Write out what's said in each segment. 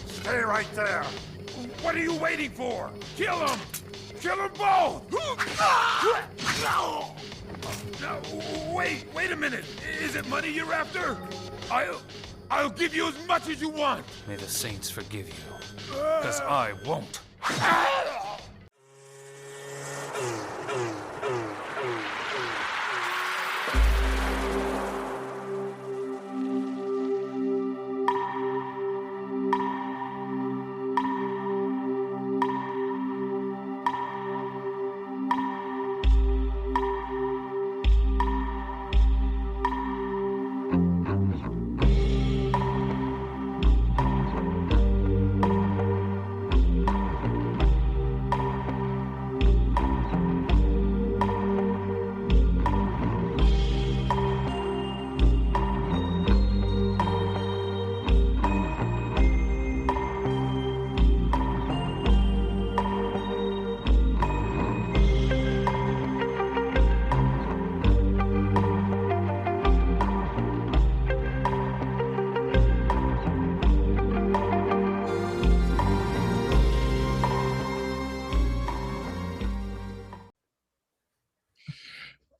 Stay right there. What are you waiting for? Kill them! Kill them both! No, wait a minute. Is it money you're after? I'll give you as much as you want. May the saints forgive you, because I won't.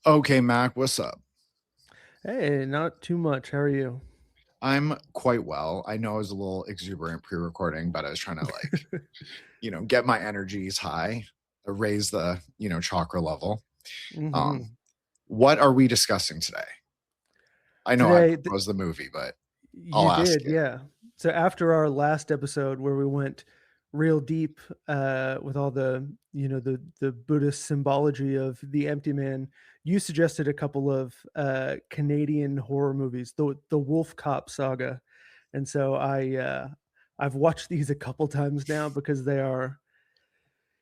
Okay, Mac, what's up? Hey, not too much. How are you? I'm quite well. I know I was a little exuberant pre-recording, but I was trying to get my energies high, raise the, chakra level. What are we discussing today? I know I proposed the movie, but I'll ask you. Yeah. So after our last episode where we went real deep with all the Buddhist symbology of the empty man, you suggested a couple of Canadian horror movies, the Wolf Cop saga, and so I've watched these a couple times now because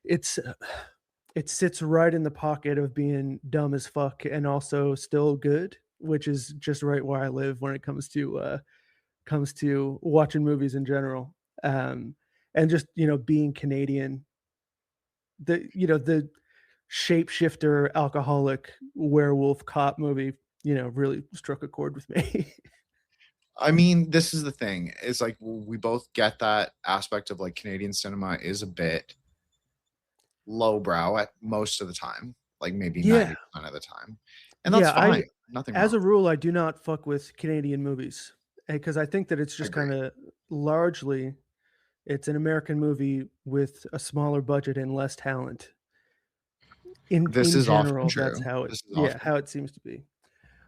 it sits right in the pocket of being dumb as fuck and also still good, which is just right where I live when it comes to watching movies in general. And just being Canadian, the shapeshifter alcoholic werewolf cop movie really struck a chord with me. I mean, this is the thing. It's like we both get that aspect of like Canadian cinema is a bit lowbrow at most of the time, like maybe 90% of the time, and that's fine. Nothing as wrong. a rule, I do not fuck with Canadian movies because I think that it's just kind of largely it's an American movie with a smaller budget and less talent. In general, that's how it seems to be.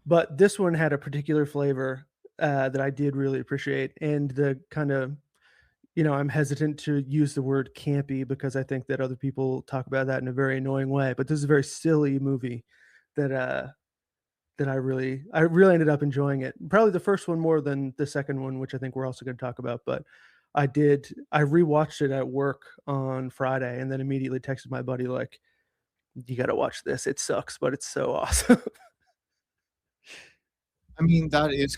But this one had a particular flavor that I did really appreciate, and the kind of I'm hesitant to use the word campy because I think that other people talk about that in a very annoying way. But this is a very silly movie that I really ended up enjoying it. Probably the first one more than the second one, which I think we're also going to talk about. But I rewatched it at work on Friday and then immediately texted my buddy like, you got to watch this. It sucks, but it's so awesome. I mean, that is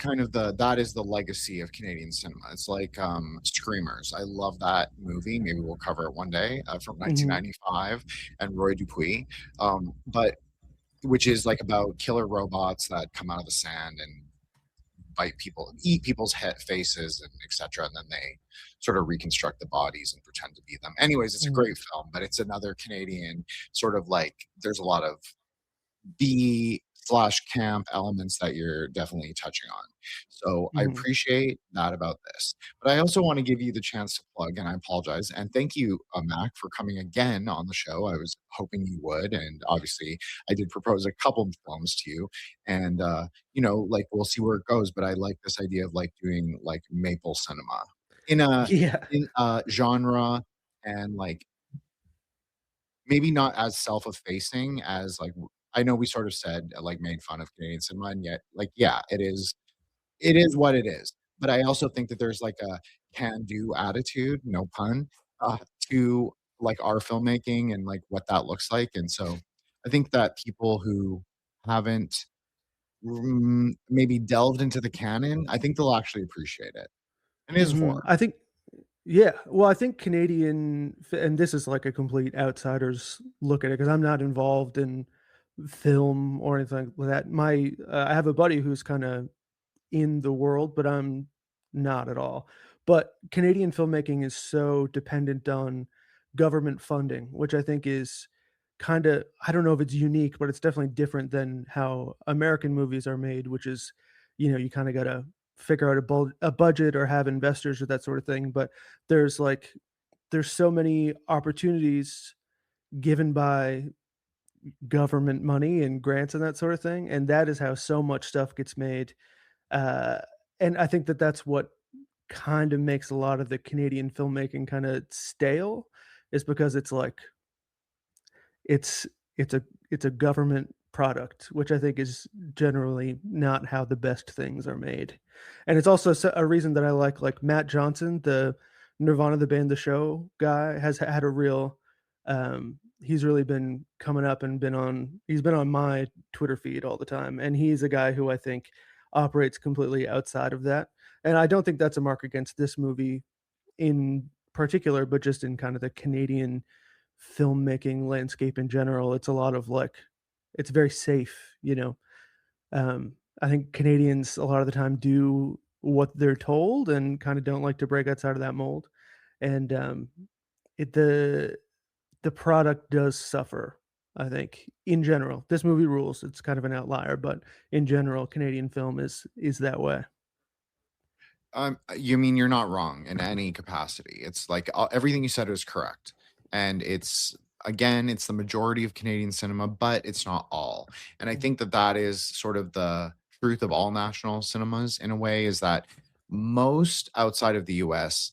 the legacy of Canadian cinema. It's like Screamers. I love that movie. Maybe we'll cover it one day from 1995 and Roy Dupuis. But which is like about killer robots that come out of the sand and bite people, eat people's faces, and etc. And then they sort of reconstruct the bodies and pretend to be them. Anyways, it's a great film, but it's another Canadian sort of like there's a lot of B/camp elements that you're definitely touching on. So I appreciate that about this. But I also want to give you the chance to plug, and I apologize. And thank you, Mac, for coming again on the show. I was hoping you would. And obviously, I did propose a couple of films to you. And, like we'll see where it goes. But I like this idea of like doing like maple cinema in a genre and like maybe not as self-effacing as like I know we sort of said like made fun of Canadian cinema, and yet like it is what it is. But I also think that there's like a can-do attitude, no pun, to like our filmmaking and like what that looks like. And so I think that people who haven't maybe delved into the canon, I think they'll actually appreciate it. And it is horror. I think. Yeah, well, I think Canadian, and this is like a complete outsider's look at it because I'm not involved in film or anything like that. I have a buddy who's kind of in the world, but I'm not at all. But Canadian filmmaking is so dependent on government funding, which I think is kinda, I don't know if it's unique, but it's definitely different than how American movies are made, which is, you kinda gotta figure out a budget or have investors or that sort of thing, but there's, like there's so many opportunities given by government money and grants and that sort of thing, and that is how so much stuff gets made, uh, and I think that that's what kind of makes a lot of the Canadian filmmaking kinda stale, is because it's like it's it's a government product, which I think is generally not how the best things are made. And it's also a reason that I like Matt Johnson, the Nirvana the Band the Show guy, has had a real he's really been coming up and he's been on my Twitter feed all the time. And he's a guy who I think operates completely outside of that. And I don't think that's a mark against this movie in particular, but just in kind of the Canadian filmmaking landscape in general. It's a lot of like, it's very safe. I think Canadians a lot of the time do what they're told and kind of don't like to break outside of that mold. And it the product does suffer, I think, in general. This movie rules. It's kind of an outlier, but in general, Canadian film is that way. You mean you're not wrong in any capacity. It's like everything you said is correct. And it's, again, it's the majority of Canadian cinema, but it's not all. And I think that that is sort of the truth of all national cinemas in a way, is that most outside of the US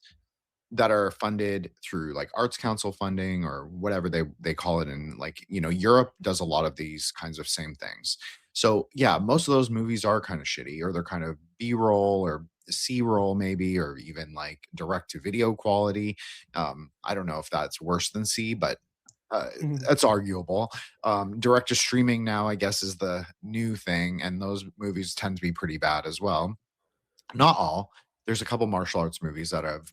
that are funded through like arts council funding or whatever they call it, and like, Europe does a lot of these kinds of same things. So yeah, most of those movies are kind of shitty, or they're kind of b-roll or c-roll maybe, or even like direct to video quality. I don't know if that's worse than c, but uh, Mhm, that's arguable. Direct to streaming now, I guess, is the new thing, and those movies tend to be pretty bad as well. Not all. There's a couple martial arts movies that have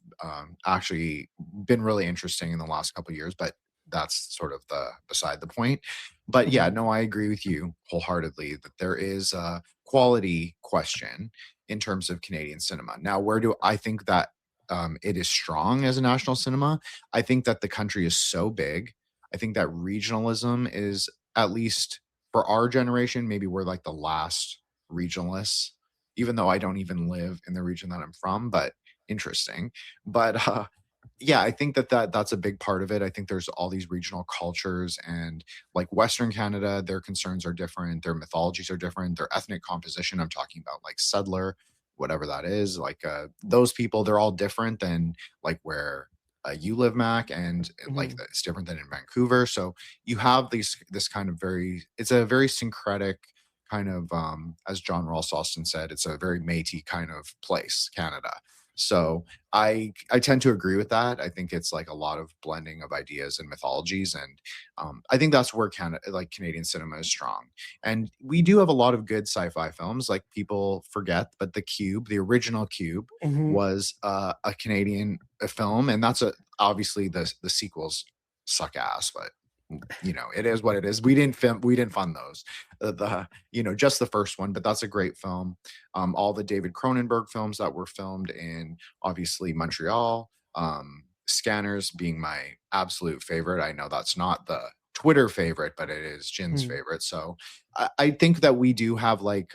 actually been really interesting in the last couple of years, but that's sort of the beside the point. But yeah, mhm, no, I agree with you wholeheartedly that there is a quality question in terms of Canadian cinema. Now, where do I think that it is strong as a national cinema? I think that the country is so big. I think that regionalism is, at least for our generation, maybe we're like the last regionalists, even though I don't even live in the region that I'm from, but interesting. But yeah, I think that's a big part of it. I think there's all these regional cultures, and like Western Canada, their concerns are different, their mythologies are different, their ethnic composition. I'm talking about like settler, whatever that is. Like those people, they're all different than like where you live, Mac, and like mhm, it's different than in Vancouver. So you have this kind of it's a very syncretic kind of, as John Ross Austin said, it's a very Métis kind of place, Canada. So I tend to agree with that. I think it's like a lot of blending of ideas and mythologies, and I think that's where Canada, like Canadian cinema, is strong. And we do have a lot of good sci-fi films, like people forget, but The Cube, the original Cube, mhm. was a Canadian film, and that's obviously the sequels suck ass, but it is what it is. We didn't fund those. Just the first one, but that's a great film. All the David Cronenberg films that were filmed in, obviously, Montreal. Scanners being my absolute favorite. I know that's not the Twitter favorite, but it is Jin's Mhm, favorite. So I think that we do have like,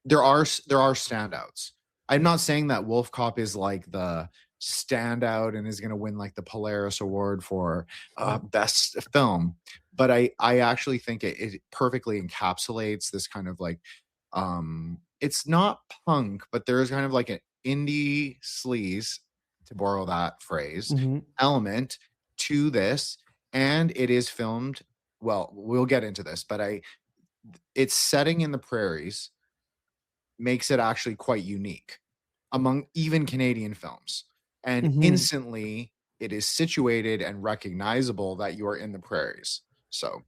there are standouts. I'm not saying that Wolf Cop is like the standout and is going to win like the Polaris Award for mhm, best film, but I actually think it perfectly encapsulates this kind of like, it's not punk, but there is kind of like an indie sleaze, to borrow that phrase, mhm. element to this, and it is filmed well. We'll get into this, but it's setting in the prairies makes it actually quite unique among even Canadian films. And Mhm. instantly it is situated and recognizable that you are in the prairies. So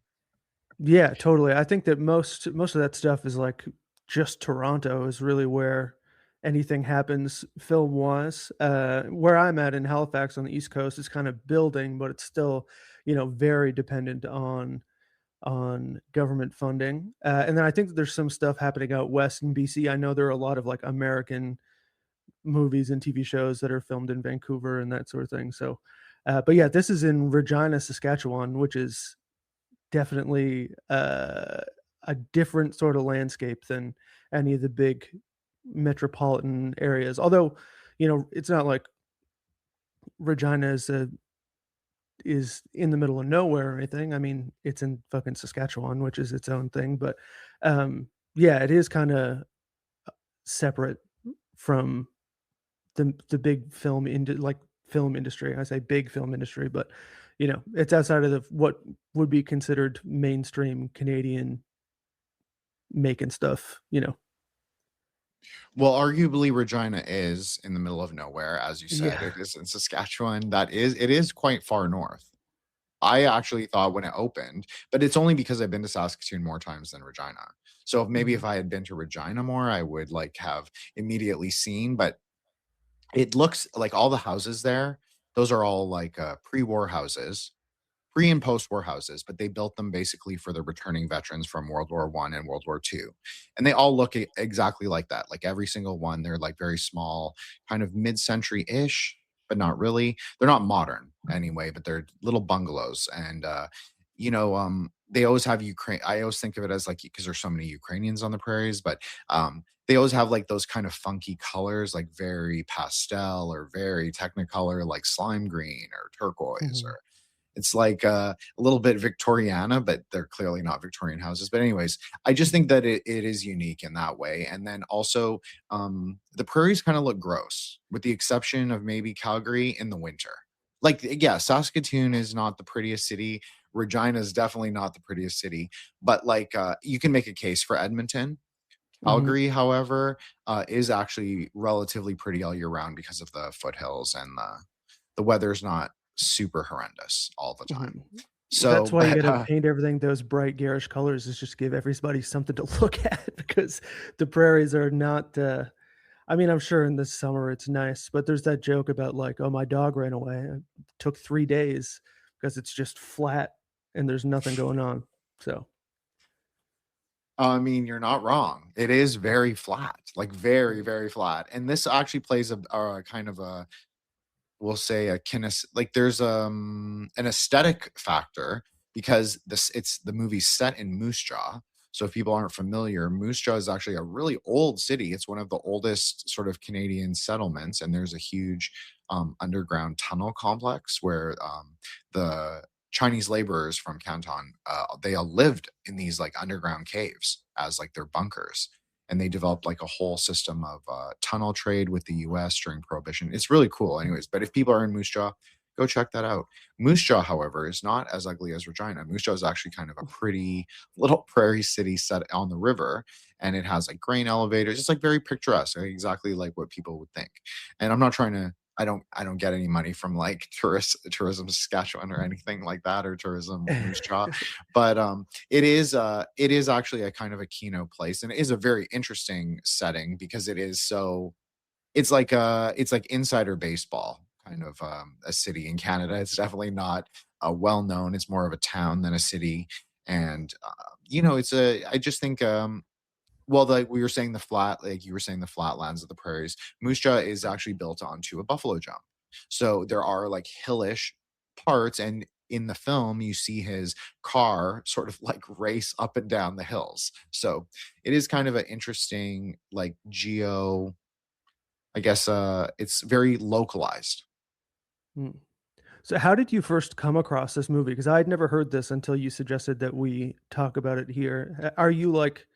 Yeah, totally. I think that most of that stuff is like just Toronto is really where anything happens film wise. Where I'm at in Halifax on the East Coast is kind of building, but it's still, very dependent on government funding. And then I think that there's some stuff happening out west in BC. I know there are a lot of like American movies and TV shows that are filmed in Vancouver and that sort of thing. So, but yeah, this is in Regina, Saskatchewan, which is definitely a different sort of landscape than any of the big metropolitan areas. Although, it's not like Regina is in the middle of nowhere or anything. I mean, it's in fucking Saskatchewan, which is its own thing. But yeah, it is kind of separate from the big film industry. I say big film industry, but it's outside of what would be considered mainstream Canadian making stuff. Well, arguably Regina is in the middle of nowhere, as you said. Yeah. It is in Saskatchewan. It is quite far north. I actually thought when it opened, but it's only because I've been to Saskatoon more times than Regina. So maybe if Mhm. I had been to Regina more, I would like have immediately seen, but it looks like all the houses there, those are all like pre-war houses, pre and post-war houses, but they built them basically for the returning veterans from World War One and World War Two, and they all look exactly like that. Like every single one, they're like very small, kind of mid-century ish, but not really. They're not modern anyway, but they're little bungalows, and they always have Ukraine. I always think of it as like because there's so many Ukrainians on the prairies, but they always have like those kind of funky colors, like very pastel or very technicolor, like slime green or turquoise Mhm. or it's like a little bit Victoriana, but they're clearly not Victorian houses. But anyways, I just think that it is unique in that way. And then also, the prairies kind of look gross, with the exception of maybe Calgary in the winter. Like, yeah, Saskatoon is not the prettiest city. Regina is definitely not the prettiest city, but like you can make a case for Edmonton. Mhm. Calgary, however, is actually relatively pretty all year round because of the foothills and the weather's not super horrendous all the time. Mhm. So, That's why you but gotta paint everything those bright garish colors is just give everybody something to look at because the prairies are not, I mean, I'm sure in the summer it's nice, but there's that joke about like, "Oh, my dog ran away. It took 3 days because it's just flat and there's nothing going on." So, I mean, you're not wrong. It is very flat, like very, mm, very flat. And this actually plays a kind of a we'll say a like there's an aesthetic factor because it's the movie's set in Moosejaw. So if people aren't familiar, Moosejaw is actually a really old city. It's one of the oldest sort of Canadian settlements, and there's a huge underground tunnel complex where the Chinese laborers from Canton they all lived in these like underground caves as like their bunkers and they developed like a whole system of tunnel trade with the US during Prohibition. It's really cool, anyways. But if people are in Moose Jaw, go check that out. Moose Jaw, however, is not as ugly as Regina. Moose Jaw is actually kind of a pretty little prairie city set on the river, and it has like grain elevators. It's like very picturesque, like, exactly like what people would think. And I'm not trying to. I don't get any money from like tourism Saskatchewan or anything like that or tourism Moose Jaw, but it is actually a kind of a keynote place, and it is a very interesting setting because it is so it's like insider baseball kind of a city in Canada. It's definitely not well known. It's more of a town than a city, and it's a. I just think well, like we were saying, like you were saying, the flatlands of the prairies. Moose Jaw is actually built onto a buffalo jump, so there are like hillish parts, and in the film, you see his car sort of like race up and down the hills. So it is kind of an interesting, like geo. I guess it's very localized. mm. So how did you first come across this movie? Because I'd never heard this until you suggested that we talk about it here. Are you like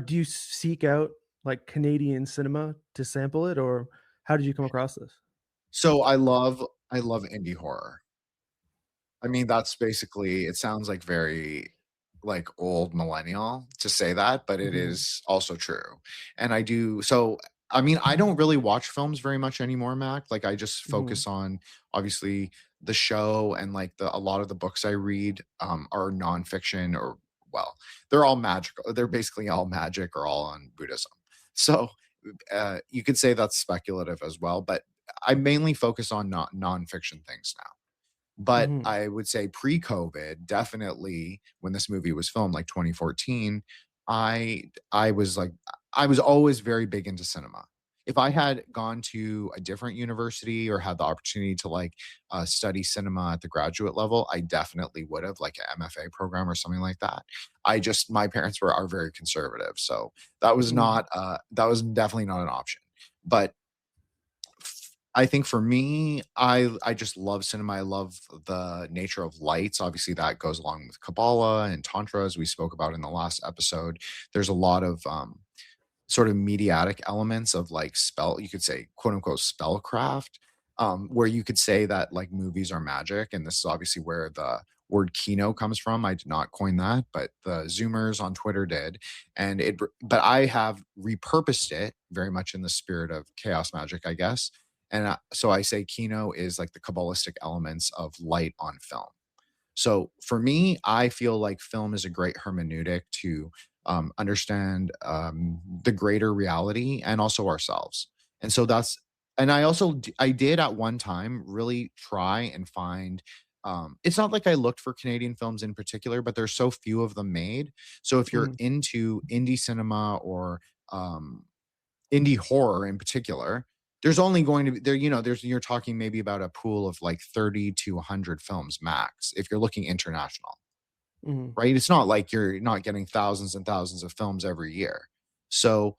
do you seek out like Canadian cinema to sample it, or how did you come across this? So I love indie horror. I mean, that's basically it sounds like very like old millennial to say that, but it Mhm, is also true. And I do so I mean, I don't really watch films very much anymore, Mac. Like I just mhm, focus on obviously the show and like a lot of the books I read are nonfiction or well, they're all magical. They're basically all magic or all on Buddhism. So you could say that's speculative as well, but I mainly focus on not nonfiction things now. But mhm, I would say pre-COVID, definitely when this movie was filmed, like 2014, I was like I was always very big into cinema. if I had gone to a different university or had the opportunity to like study cinema at the graduate level, I definitely would have, like, an MFA program or something like that. My parents are very conservative, so Mm, that was definitely not an option. But I think for me, I just love cinema. I love the nature of lights. Obviously, that goes along with Kabbalah and Tantra, as we spoke about in the last episode. There's a lot of sort of mediatic elements of like you could say, quote unquote, spellcraft, where you could say that like movies are magic. And this is obviously where the word kino comes from. I did not coin that, but the Zoomers on Twitter did. But I have repurposed it very much in the spirit of chaos magic, I guess. And so I say kino is like the Kabbalistic elements of light on film. So for me, I feel like film is a great hermeneutic to understand the greater reality and also ourselves. And so and I did at one time really try and find. It's not like I looked for Canadian films in particular, but there's so few of them made. So if you're mm, into indie cinema or um, indie horror in particular, there's only going to be there, you're talking maybe about a pool of like 30 to 100 films max if you're looking international, mm, right? It's not like you're not getting thousands and thousands of films every year. So,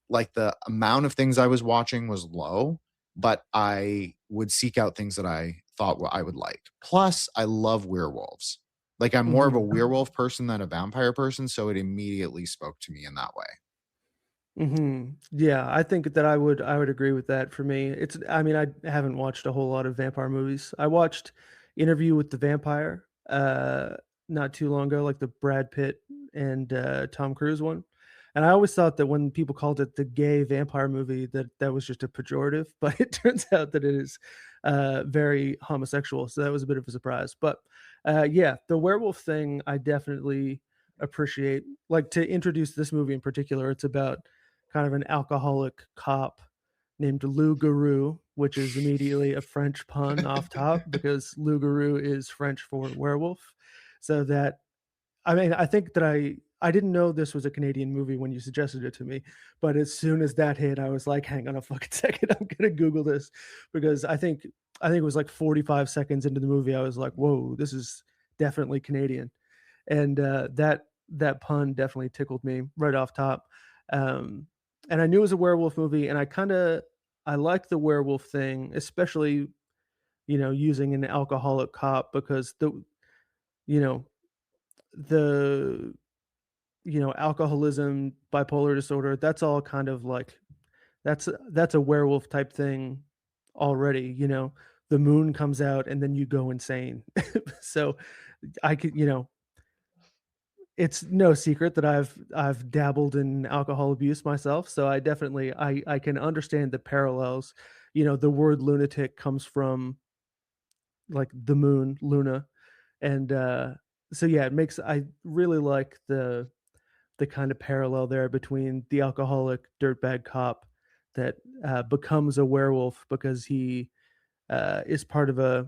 like, the amount of things I was watching was low, but I would seek out things that I thought I would like. Plus, I love werewolves. Like, I'm more of a mhm. werewolf person than a vampire person, so it immediately spoke to me in that way. Yeah, I think that I would agree with that. For me, I mean, I haven't watched a whole lot of vampire movies. I watched Interview with the Vampire not too long ago, like the Brad Pitt and Tom Cruise one. And I always thought that when people called it the gay vampire movie, that was just a pejorative, but it turns out that it is very homosexual. So that was a bit of a surprise. But yeah, the werewolf thing, I definitely appreciate. Like, to introduce this movie in particular, it's about kind of an alcoholic cop named Loup Garou, which is immediately a French pun off top because Loup Garou is French for werewolf. So that, I mean, I think that I didn't know this was a Canadian movie when you suggested it to me, but as soon as that hit, I was like, hang on a fucking second, I'm gonna Google this because I think it was like 45 seconds into the movie, I was like, whoa, this is definitely Canadian. And that pun definitely tickled me right off top. Um, and I knew it was a werewolf movie, and I like the werewolf thing, especially using an alcoholic cop because you know the alcoholism, bipolar disorder, that's all kind of like that's a werewolf type thing already. The moon comes out and then you go insane. So I could, it's no secret that I've dabbled in alcohol abuse myself, so I definitely I can understand the parallels. The word lunatic comes from like the moon, Luna, and so yeah, I really like the kind of parallel there between the alcoholic dirtbag cop that becomes a werewolf because he is part of a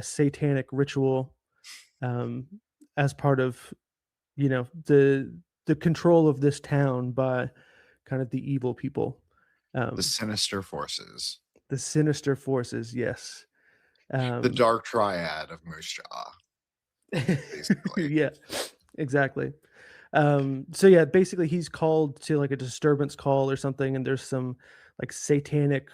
satanic ritual, um, as part of the control of this town by kind of the evil people, The um, sinister forces, the sinister forces. Yes. the um, dark triad of Moosejaw, basically. yeah, exactly. So yeah, basically he's called to like a disturbance call or something, and there's some like satanic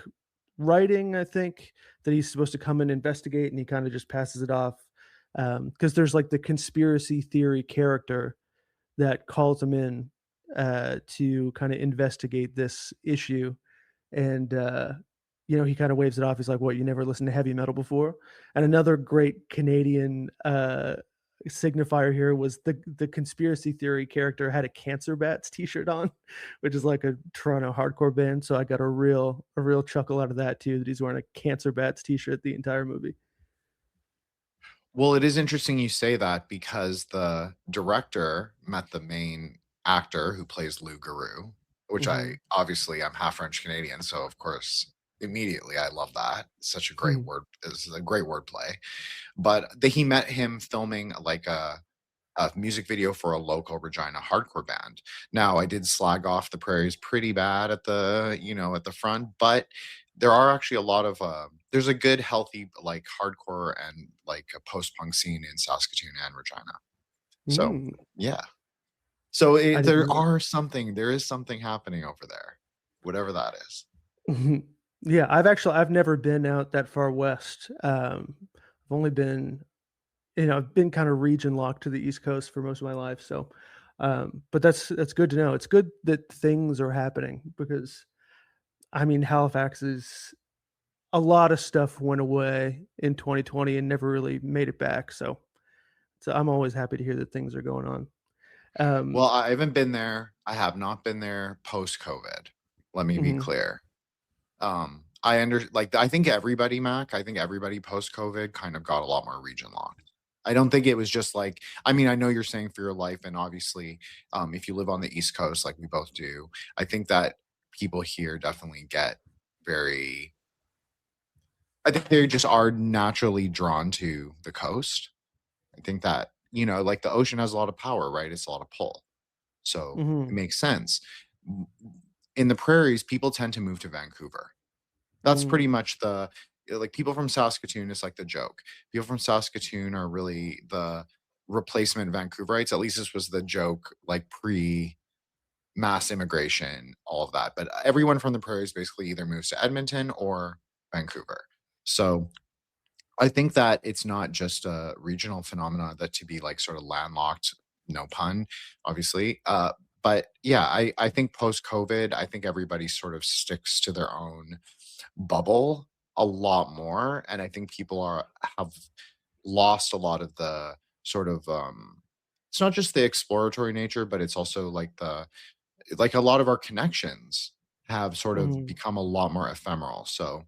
writing, I think, that he's supposed to come and investigate, and he kind of just passes it off because there's like the conspiracy theory character that calls him in to kind of investigate this issue. And, he kind of waves it off. He's like, "What, you never listened to heavy metal before?" And another great Canadian signifier here was the conspiracy theory character had a Cancer Bats t-shirt on, which is like a Toronto hardcore band. So I got a real chuckle out of that too, that he's wearing a Cancer Bats t-shirt the entire movie. Well, it is interesting you say that because the director met the main actor who plays Lou Garou, which Hmm. I'm half French Canadian, so of course immediately I love that. Such a great word. This is a great wordplay. But he met him filming like a music video for a local Regina hardcore band. Now, I did slag off the Prairies pretty bad at the, at the front, but there are actually a lot of there's a good healthy like hardcore and like a post-punk scene in Saskatoon and Regina. So, Mm, yeah. So I there didn't. there is something happening over there, whatever that is. Yeah, I've never been out that far west. I've only been, I've been kind of region locked to the East Coast for most of my life. So, but that's good to know. It's good that things are happening because I mean Halifax is a lot of stuff went away in 2020 and never really made it back. So I'm always happy to hear that things are going on. Well, Um, I haven't been there. I have not been there post-COVID. Let me be mhm, clear. I think everybody, Mac, I think everybody post-COVID kind of got a lot more region locked. I don't think it was just like, I mean, I know you're saying for your life, and obviously, if you live on the East Coast, like we both do, I think that people here definitely get very, I think they just are naturally drawn to the coast. I think that, like the ocean has a lot of power, right? It's a lot of pull. So it mhm, makes sense. M- In the prairies, people tend to move to Vancouver. That's pretty mm, much like people from Saskatoon is like the joke. People from Saskatoon are really the replacement Vancouverites. At least this was the joke like pre mass immigration, all of that. But everyone from the prairies basically either moves to Edmonton or Vancouver. So I think that it's not just a regional phenomena that to be like sort of landlocked, no pun, obviously. But yeah, I think post COVID, I think everybody sort of sticks to their own bubble a lot more, and I think people have lost a lot of the sort of it's not just the exploratory nature, but it's also like a lot of our connections have sort of mhm. become a lot more ephemeral. So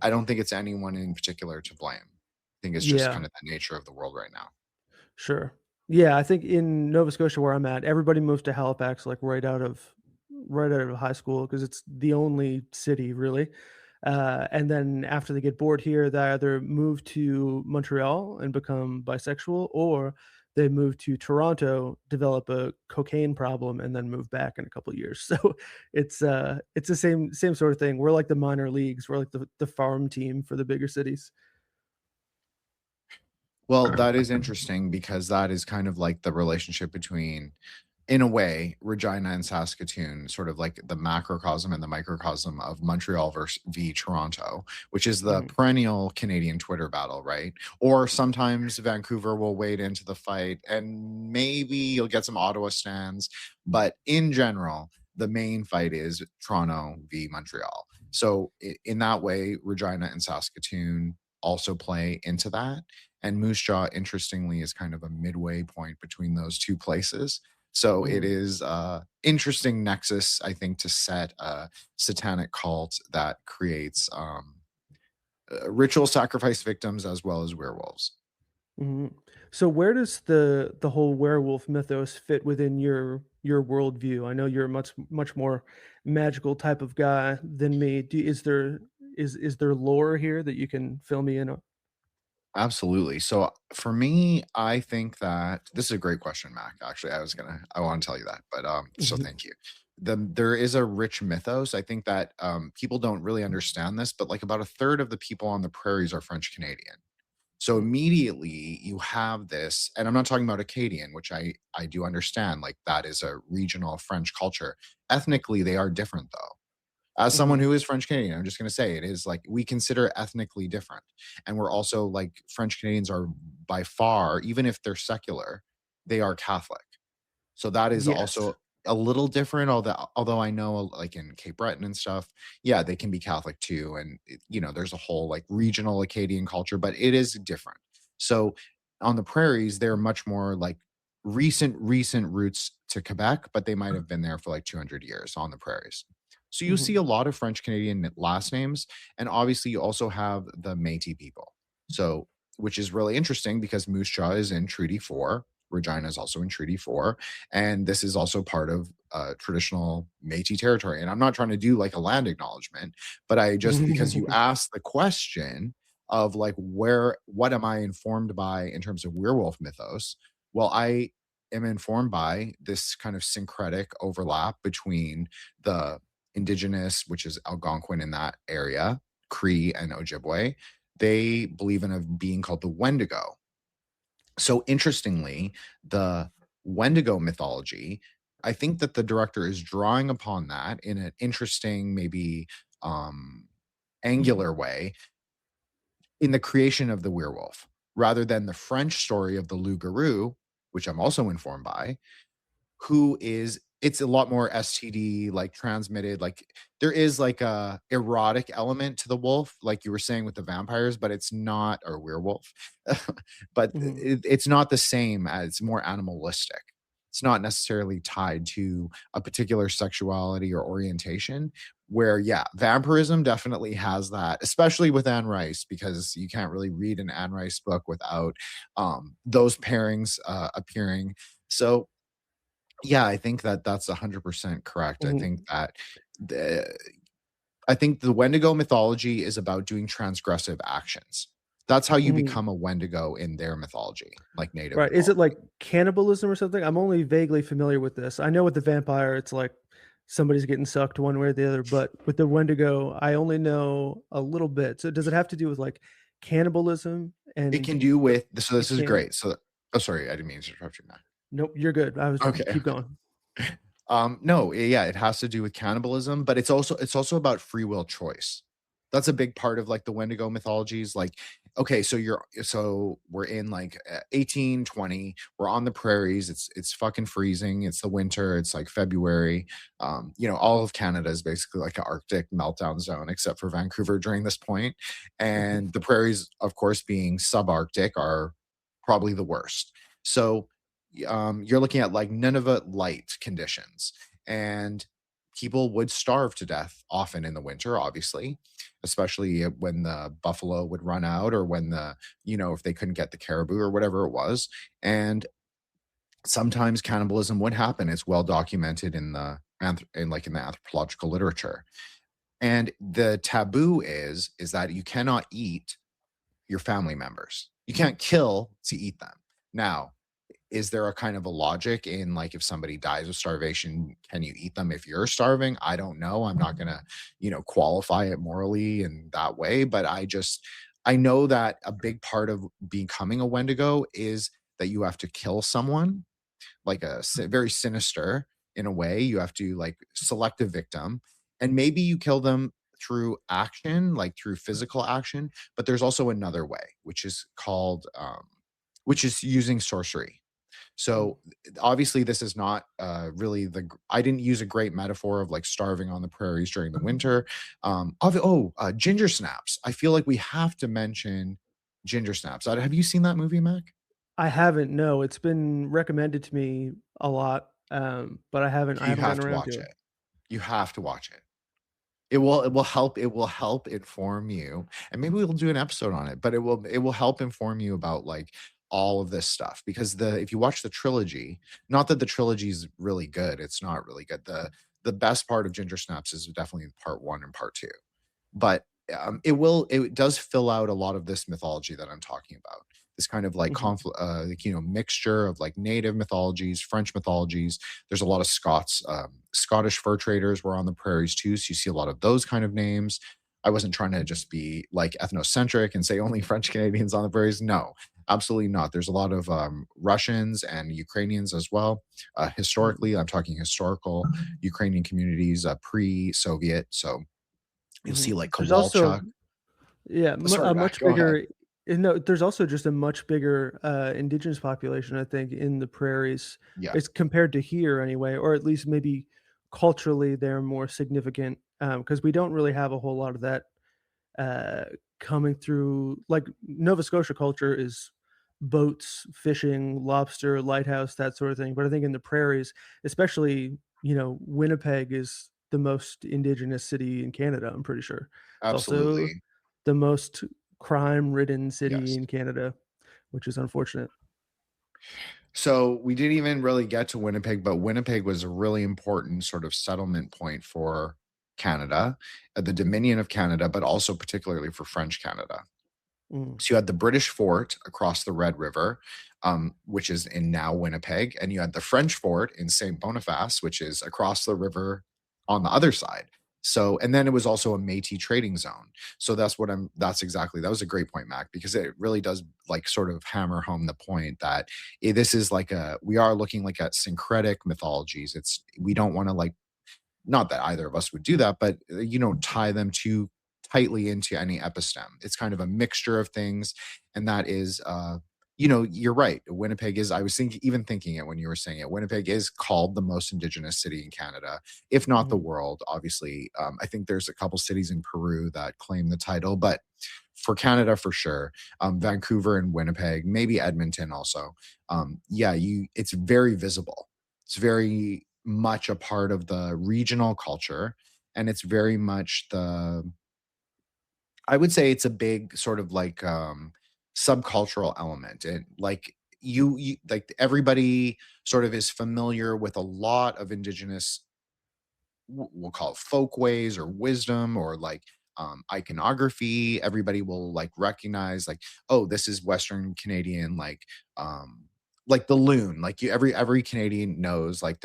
I don't think it's anyone in particular to blame. I think it's just Yeah. kind of the nature of the world right now. Sure. Yeah, I think in Nova Scotia where I'm at, everybody moves to Halifax like right out of high school because it's the only city really. And then after they get bored here, they either move to Montreal and become bisexual, or they move to Toronto, develop a cocaine problem, and then move back in a couple of years. So it's the same sort of thing. We're like the minor leagues. We're like the farm team for the bigger cities. Well, that is interesting because that is kind of like the relationship between, in a way, Regina and Saskatoon, sort of like the macrocosm and the microcosm of Montreal versus v Toronto, which is the Mhm. perennial Canadian Twitter battle, right? Or sometimes Vancouver will wade into the fight and maybe you'll get some Ottawa stands. But in general, the main fight is Toronto v Montreal. So in that way, Regina and Saskatoon also play into that. And Moosejaw, interestingly, is kind of a midway point between those two places. So it Mhm. is interesting nexus, I think, to set a satanic cult that creates ritual sacrifice victims as well as werewolves. Mhm. So where does the whole werewolf mythos fit within your worldview? I know you're a much more magical type of guy than me. Is there lore here that you can fill me in on? Absolutely. So for me, I think that this is a great question, Mac. Actually, I want to tell you that, but so Mhm, thank you. There is a rich mythos. I think that people don't really understand this, but like about a third of the people on the prairies are French Canadian. So immediately you have this, and I'm not talking about Acadian, which I do understand, like that is a regional French culture. Ethnically, they are different though. As someone mhm, who is French Canadian, I'm just going to say it is like we consider ethnically different. And we're also like French Canadians are by far, even if they're secular, they are Catholic. So that is yes. also a little different, although I know like in Cape Breton and stuff, yeah, they can be Catholic too. And there's a whole like regional Acadian culture, but it is different. So on the prairies, they're much more like recent roots to Quebec, but they might have been there for like 200 years on the prairies. So you see Mhm, a lot of French Canadian last names, and obviously you also have the Métis people. So which is really interesting because Moose Jaw is in Treaty 4. Regina is also in Treaty 4. And this is also part of traditional Métis territory. And I'm not trying to do like a land acknowledgement, but I just, because you mhm. asked the question of like, what am I informed by in terms of werewolf mythos? Well, am informed by this kind of syncretic overlap between the indigenous, which is Algonquin in that area, Cree and Ojibwe. They believe in a being called the Wendigo. So interestingly, the Wendigo mythology, I think that the director is drawing upon that in an interesting, maybe angular way in the creation of the werewolf, rather than the French story of the Loup Garou, which I'm also informed by, who is it's a lot more STD, like, transmitted, like, there is, like, a erotic element to the wolf, like you were saying with the vampires, but it's not or werewolf, but Mhm. it's not the same as it's more animalistic. It's not necessarily tied to a particular sexuality or orientation, where, yeah, vampirism definitely has that, especially with Anne Rice, because you can't really read an Anne Rice book without, those pairings, appearing. So, yeah, I think that that's 100% correct. Mhm. The I think the Wendigo mythology is about doing transgressive actions. That's how you Mhm. become a Wendigo in their mythology, like native Right. Is it mythology. like cannibalism or something? I'm only vaguely familiar with this. I know with the vampire, it's like somebody's getting sucked one way or the other, but with the Wendigo, I only know a little bit. So does it have to do with like cannibalism It and can do the with so the this is can great. So oh, sorry, I didn't mean to interrupt you, man. Nope, you're good. I was Okay, keep okay. going. No, yeah, it has to do with cannibalism, but it's also about free will choice. That's a big part of like the Wendigo mythologies. Like, okay, so we're in like 1820. We're on the prairies. It's fucking freezing. It's the winter. It's like February. All of Canada is basically like an Arctic meltdown zone, except for Vancouver during this point. Mhm. And the prairies, of course, being subarctic, are probably the worst. So you're looking at like Nunavut light conditions, and people would starve to death often in the winter, obviously, especially when the buffalo would run out, or when if they couldn't get the caribou or whatever it was. And sometimes cannibalism would happen. It's well documented in in the anthropological literature. And the taboo is that you cannot eat your family members. You can't kill to eat them. Now, is there a kind of a logic in like if somebody dies of starvation, can you eat them if you're starving? I don't know. I'm not gonna, qualify it morally in that way. But I know that a big part of becoming a Wendigo is that you have to kill someone, like very sinister in a way. You have to like select a victim, and maybe you kill them through action, like through physical action. But there's also another way, which is using sorcery. Mm. So obviously, this is not really I didn't use a great metaphor of like starving on the prairies during the winter. Ginger snaps. I feel like we have to mention ginger snaps. Have you seen that movie, Mac? I haven't, no, it's been recommended to me a lot, but I You haven't have gotten to around to watch it. it. You have to watch it. It will help inform you, and maybe we'll do an episode on it, but it will help inform you about like all of this stuff, because the if you watch the trilogy, not that the trilogy is really good, it's not really good. The best part of Ginger Snaps is definitely part 1 and part 2. But it does fill out a lot of this mythology that I'm talking about. This kind of like Mhm. mixture of like native mythologies, French mythologies. There's a lot of Scottish fur traders were on the prairies too, so you see a lot of those kind of names. I wasn't trying to just be like ethnocentric and say only French Canadians on the prairies. No, absolutely not. There's a lot of Russians and Ukrainians as well. Mhm. Historically, I'm talking historical Ukrainian communities, pre-Soviet. So you'll see Mhm. like There's also Kowalchuk. yeah, Sorry, a Mac, much go ahead. bigger no, there's also just a much bigger, indigenous population, I think, in the prairies. Yeah, It's compared to here anyway, or at least maybe culturally, they're more significant, because we don't really have a whole lot of that uh, coming through. Like Nova Scotia culture is boats, fishing, lobster, lighthouse, that sort of thing. But I think in the prairies, especially, Winnipeg is the most indigenous city in Canada, I'm pretty sure. It's also absolutely. the most crime-ridden city Yes. in Canada, which is unfortunate. So we didn't even really get to Winnipeg, but Winnipeg was a really important sort of settlement point for Canada, the Dominion of Canada, but also particularly for French Canada. Mm. So you had the British fort across the Red River, which is in now Winnipeg, and you had the French fort in St. Boniface, which is across the river on the other side. So, and then it was also a Métis trading zone. So that's exactly, that was a great point, Mac, because it really does like sort of hammer home the point that this is like we are looking like at syncretic mythologies. We don't want to like, not that either of us would do that, but you don't tie them too tightly into any epistem. It's kind of a mixture of things, and that is, you're right. Winnipeg is. I was thinking it when you were saying it. Winnipeg is called the most Indigenous city in Canada, if not the Mhm. world. Obviously, I think there's a couple cities in Peru that claim the title, but for Canada, for sure, Vancouver and Winnipeg, maybe Edmonton also. It's very visible. It's very much a part of the regional culture, and it's very much I would say it's a big sort of like subcultural element. And like you like everybody sort of is familiar with a lot of indigenous, we'll call it folkways or wisdom or like iconography. Everybody will like recognize like, oh, this is Western Canadian, like the loon. Like every Canadian knows like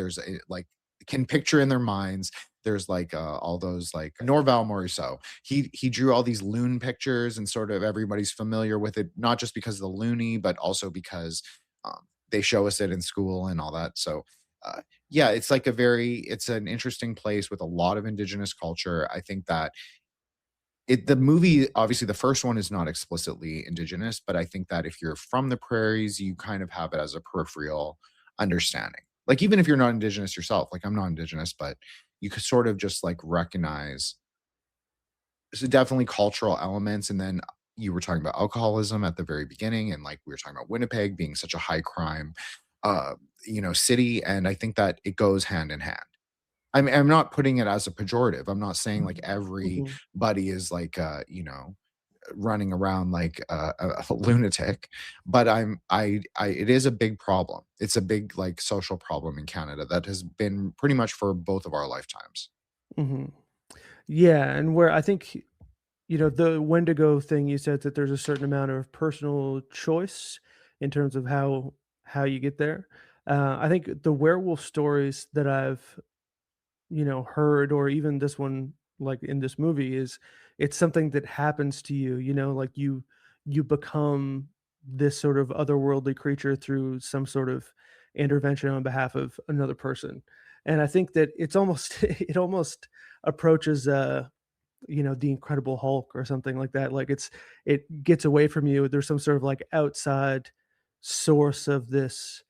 like can picture in their minds. There's like all those like Norval Morisseau. He drew all these loon pictures, and sort of everybody's familiar with it, not just because of the loony, but also because they show us it in school and all that. So yeah, it's an interesting place with a lot of indigenous culture. I think that the movie, obviously the first one is not explicitly indigenous, but I think that if you're from the prairies, you kind of have it as a peripheral understanding. Like even if you're not indigenous yourself, like I'm not indigenous, but you could sort of just like recognize so definitely cultural elements. And then you were talking about alcoholism at the very beginning, and like we were talking about Winnipeg being such a high crime uh city, and I think that it goes hand in hand. I'm not putting it as a pejorative. I'm not saying like Mhm. everybody is like running around like a lunatic, but it is a big problem. It's a big like social problem in Canada that has been pretty much for both of our lifetimes. Mhm. Yeah, and where I think, the Wendigo thing, you said that there's a certain amount of personal choice in terms of how you get there. I think the werewolf stories that I've, heard, or even this one, like in this movie, is it's something that happens to you, like you become this sort of otherworldly creature through some sort of intervention on behalf of another person. And I think that it's almost it almost approaches the Incredible Hulk or something like that. Like it gets away from you. There's some sort of like outside source of this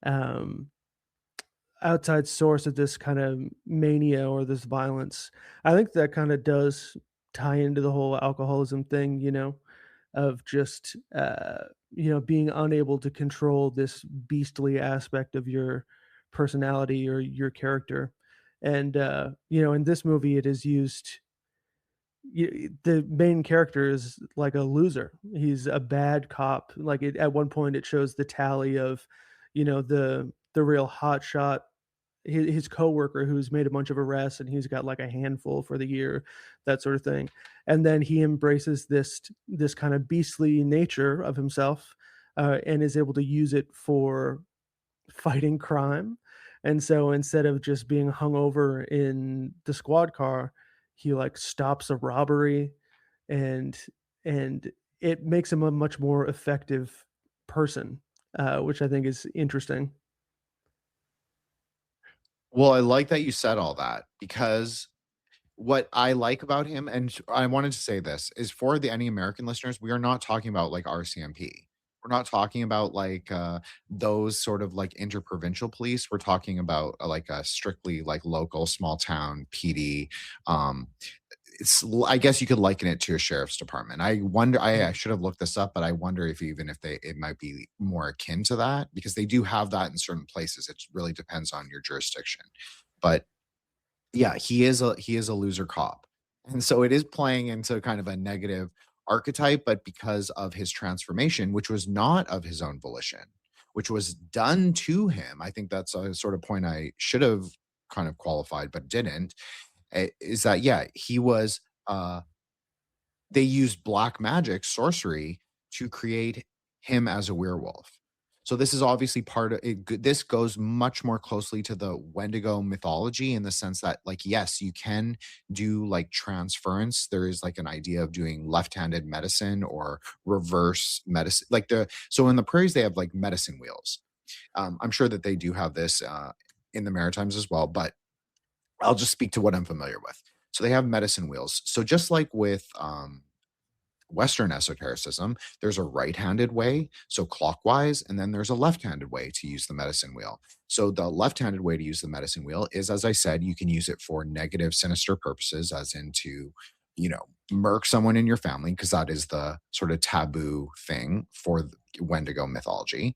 um kind of mania or this violence. I think that kind of does tie into the whole alcoholism thing, of just being unable to control this beastly aspect of your personality or your character. And in this movie it is used. The main character is like a loser. He's a bad cop. Like at one point, it shows the tally of, the real hot shot, his coworker who's made a bunch of arrests and he's got like a handful for the year, that sort of thing. And then he embraces this kind of beastly nature of himself, and is able to use it for fighting crime. And so instead of just being hung over in the squad car, he like stops a robbery, and and it makes him a much more effective person, which I think is interesting. Well, I like that you said all that because what I like about him, and I wanted to say this, is for the any American listeners, we are not talking about like RCMP. We're not talking about like those sort of like interprovincial police. We're talking about like a strictly like local small town PD. Um, I guess you could liken it to a sheriff's department. I wonder. I Mhm. should have looked this up, but I wonder if even if it might be more akin to that because they do have that in certain places. It really depends on your jurisdiction, but yeah, he is a loser cop. And so it is playing into kind of a negative archetype, but because of his transformation, which was not of his own volition, which was done to him. I think that's a sort of point I should have kind of qualified, but didn't. Is that yeah, he was they used black magic, sorcery, to create him as a werewolf. So this is obviously part of it. This goes much more closely to the Wendigo mythology in the sense that, like, yes, you can do like transference. There is like an idea of doing left-handed medicine or reverse medicine. Like so in the prairies, they have like medicine wheels. I'm sure that they do have this in the Maritimes as well, but I'll just speak to what I'm familiar with. So they have medicine wheels. So just like with Western esotericism, there's a right-handed way, so clockwise, and then there's a left-handed way to use the medicine wheel. So the left-handed way to use the medicine wheel is, as I said, you can use it for negative, sinister purposes, as in to, murk someone in your family, because that is the sort of taboo thing for Wendigo mythology.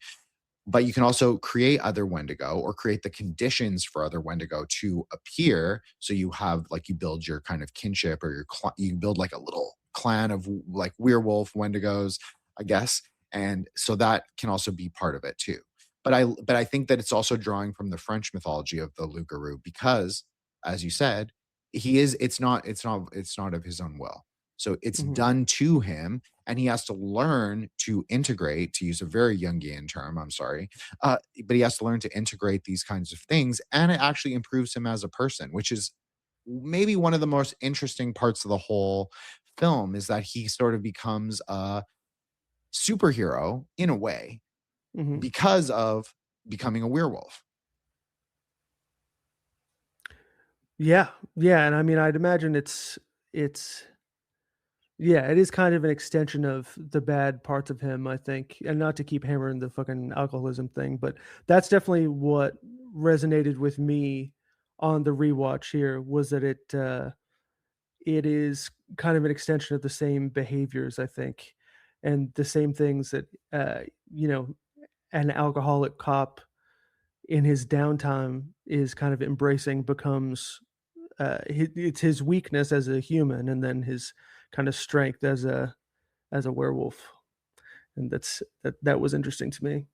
But you can also create other Wendigo or create the conditions for other Wendigo to appear. So you have like you build your kind of kinship or you build like a little clan of like werewolf Wendigos, I guess. And so that can also be part of it too. But I think that it's also drawing from the French mythology of the Loup Garou because, as you said, it's not of his own will. So it's Mhm. done to him, and he has to learn to integrate, to use a very Jungian term, I'm sorry, but he has to learn to integrate these kinds of things, and it actually improves him as a person, which is maybe one of the most interesting parts of the whole film is that he sort of becomes a superhero in a way Mhm. because of becoming a werewolf. Yeah, yeah, and I mean, I'd imagine it's yeah, it is kind of an extension of the bad parts of him, I think, and not to keep hammering the fucking alcoholism thing, but that's definitely what resonated with me on the rewatch here was that it is kind of an extension of the same behaviors, I think, and the same things that you know, an alcoholic cop in his downtime is kind of embracing becomes it's his weakness as a human and then his kind of strength as a werewolf, and that was interesting to me.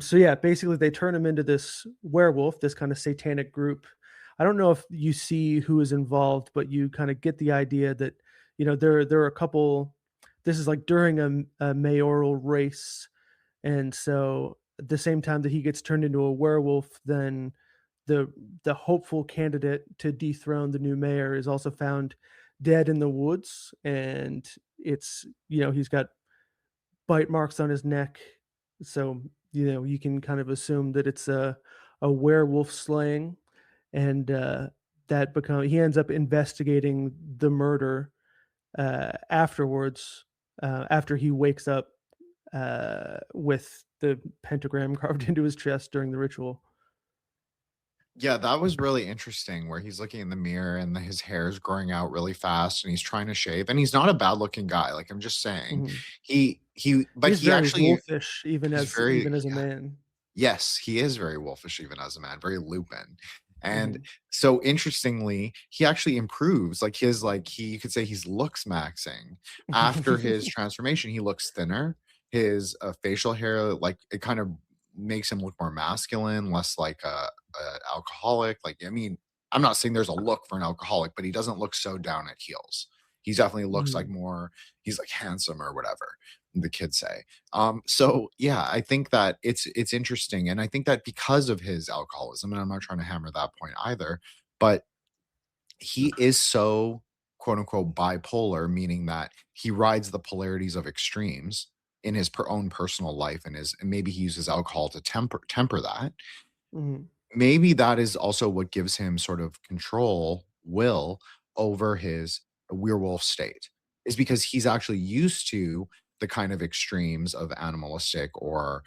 So yeah, basically they turn him into this werewolf, this kind of satanic group. I don't know if you see who is involved, but you kind of get the idea that there are a couple. This is like during a mayoral race, and so at the same time that he gets turned into a werewolf, then the the hopeful candidate to dethrone the new mayor is also found dead in the woods, and it's he's got bite marks on his neck, so you can kind of assume that it's a werewolf slaying, and that become he ends up investigating the murder afterwards, after he wakes up with the pentagram carved into his chest during the ritual. Yeah, that was really interesting where he's looking in the mirror and his hair is growing out really fast and he's trying to shave and he's not a bad looking guy. Like I'm just saying, Mhm. but He's he very actually wolfish, he's very even as a yeah, man. yes, he is very wolfish even as a man, very Lupin. And Mhm. so interestingly, he actually improves. Like you could say he's looks maxing after his transformation. He looks thinner. His facial hair, like it kind of makes him look more masculine, less like a alcoholic. Like I mean, I'm not saying there's a look for an alcoholic, but he doesn't look so down at heels. He definitely looks like Mhm. more. He's like handsome or whatever the kids say. So yeah, I think that it's interesting, and I think that because of his alcoholism, and I'm not trying to hammer that point either, but he is so quote unquote bipolar, meaning that he rides the polarities of extremes in his own personal life, and maybe he uses alcohol to temper that. Mhm. Maybe that is also what gives him sort of will over his werewolf state, is because he's actually used to the kind of extremes of animalistic or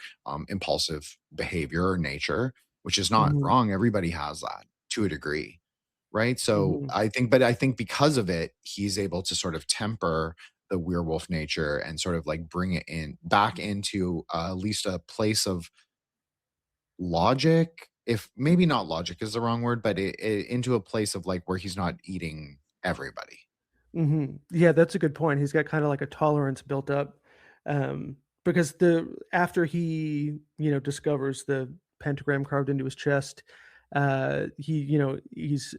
impulsive behavior or nature, which is not Mhm. wrong. Everybody has that to a degree, right? So Mhm. I think because of it, he's able to sort of temper the werewolf nature and sort of like bring it in back into at least a place of logic, if maybe not logic is the wrong word, but into a place of like where he's not eating everybody. Mhm. Yeah, that's a good point. He's got kinda like a tolerance built up, because the after he, discovers the pentagram carved into his chest, he's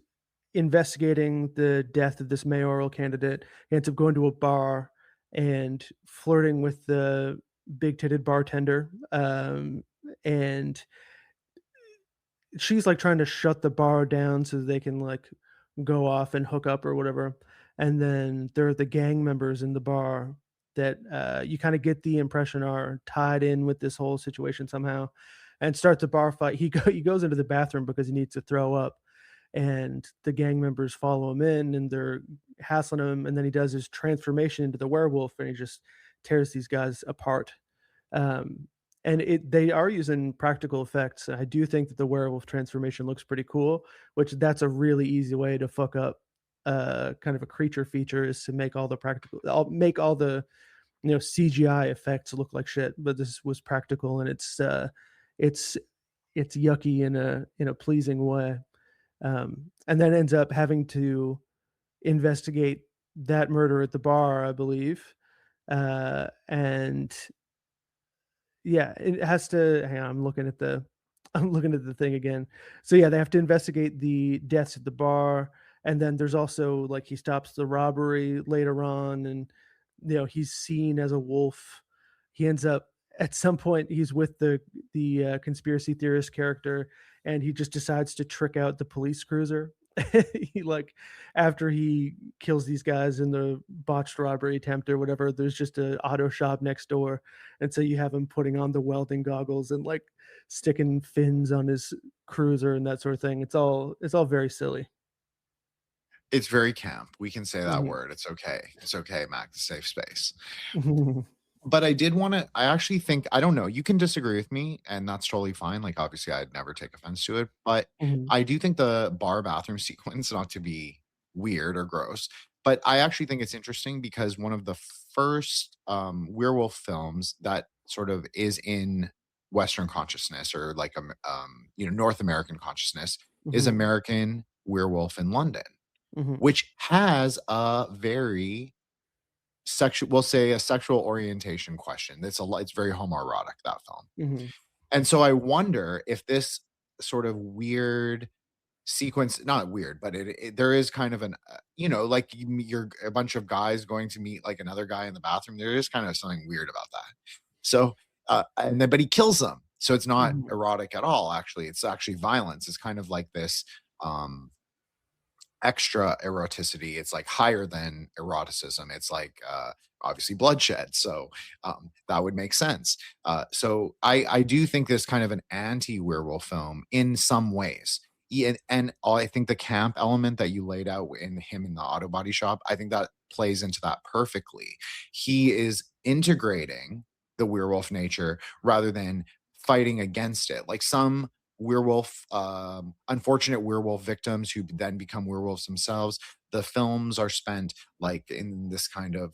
investigating the death of this mayoral candidate. He ends up going to a bar and flirting with the big-titted bartender, and she's, like, trying to shut the bar down so they can, like, go off and hook up or whatever, and then there are the gang members in the bar that, you kinda get the impression are tied in with this whole situation somehow, and starts a bar fight. He goes into the bathroom because he needs to throw up, and the gang members follow him in, and they're hassling him, and then he does his transformation into the werewolf, and he just tears these guys apart. Um, and they are using practical effects. I do think that the werewolf transformation looks pretty cool, which that's a really easy way to fuck up kind of a creature feature, is to make all the make all the CGI effects look like shit. But this was practical, and it's it's yucky in a pleasing way. And then ends up having to investigate that murder at the bar, I believe. And yeah, it has to hang on, I'm looking at the I'm looking at the thing again. So yeah, they have to investigate the deaths at the bar, and then there's also like he stops the robbery later on, and he's seen as a wolf. He ends up at some point he's with the conspiracy theorist character, and he just decides to trick out the police cruiser. He like after he kills these guys in the botched robbery attempt or whatever, there's just a auto shop next door, and so you have him putting on the welding goggles and like sticking fins on his cruiser and that sort of thing. It's all very silly. It's very camp. We can say that Mhm. word. It's okay. It's okay, Mac. It's a safe space. Mhm. But I did wanna I actually think I don't know, you can disagree with me, and that's totally fine, like, obviously, I'd never take offense to it, but Mhm. I do think the bar bathroom sequence, not to be weird or gross, but I actually think it's interesting because one of the first, werewolf films that sort of is in Western consciousness or, like, North American consciousness is Mhm. American Werewolf in London, Mhm. which has a very sexual we'll say a sexual orientation question. It's very homoerotic, that film. Mhm. And so I wonder if this sort of weird sequence, not weird, but there is kind of like you're a bunch of guys going to meet like another guy in the bathroom. There is kind of something weird about that. So and then but he kills them. So it's not Mhm. erotic at all, actually. It's actually violence. It's kind of like this um extra eroticity. It's like higher than eroticism. It's like obviously bloodshed. So that would make sense. So I do think this kind of an anti werewolf film in some ways. And I think the camp element that you laid out in him in the auto body shop, I think that plays into that perfectly. He is integrating the werewolf nature rather than fighting against it. Like some unfortunate werewolf victims who then become werewolves themselves. The films are spent like in this kind of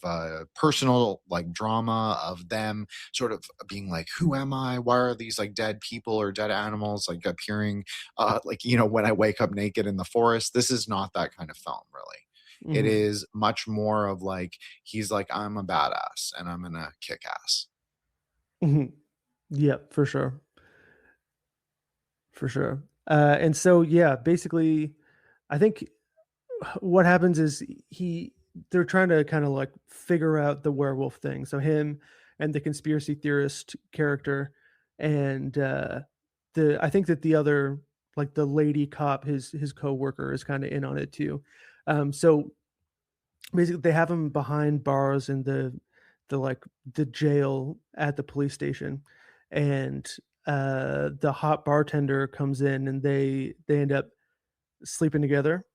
personal like drama of them sort of being like, who am I? Why are these like dead people or dead animals like appearing when I wake up naked in the forest? This is not that kind of film, really. It Mhm. is much more of like he's like, I'm a badass and I'm gonna kick ass. Mhm. Yep, for sure. For sure. And so yeah, basically I think what happens is they're trying to kind of like figure out the werewolf thing. So him and the conspiracy theorist character, and the I think that the other like the lady cop, his coworker, is kind of in on it too. So basically they have him behind bars in the jail at the police station, and the hot bartender comes in, and they end up sleeping together,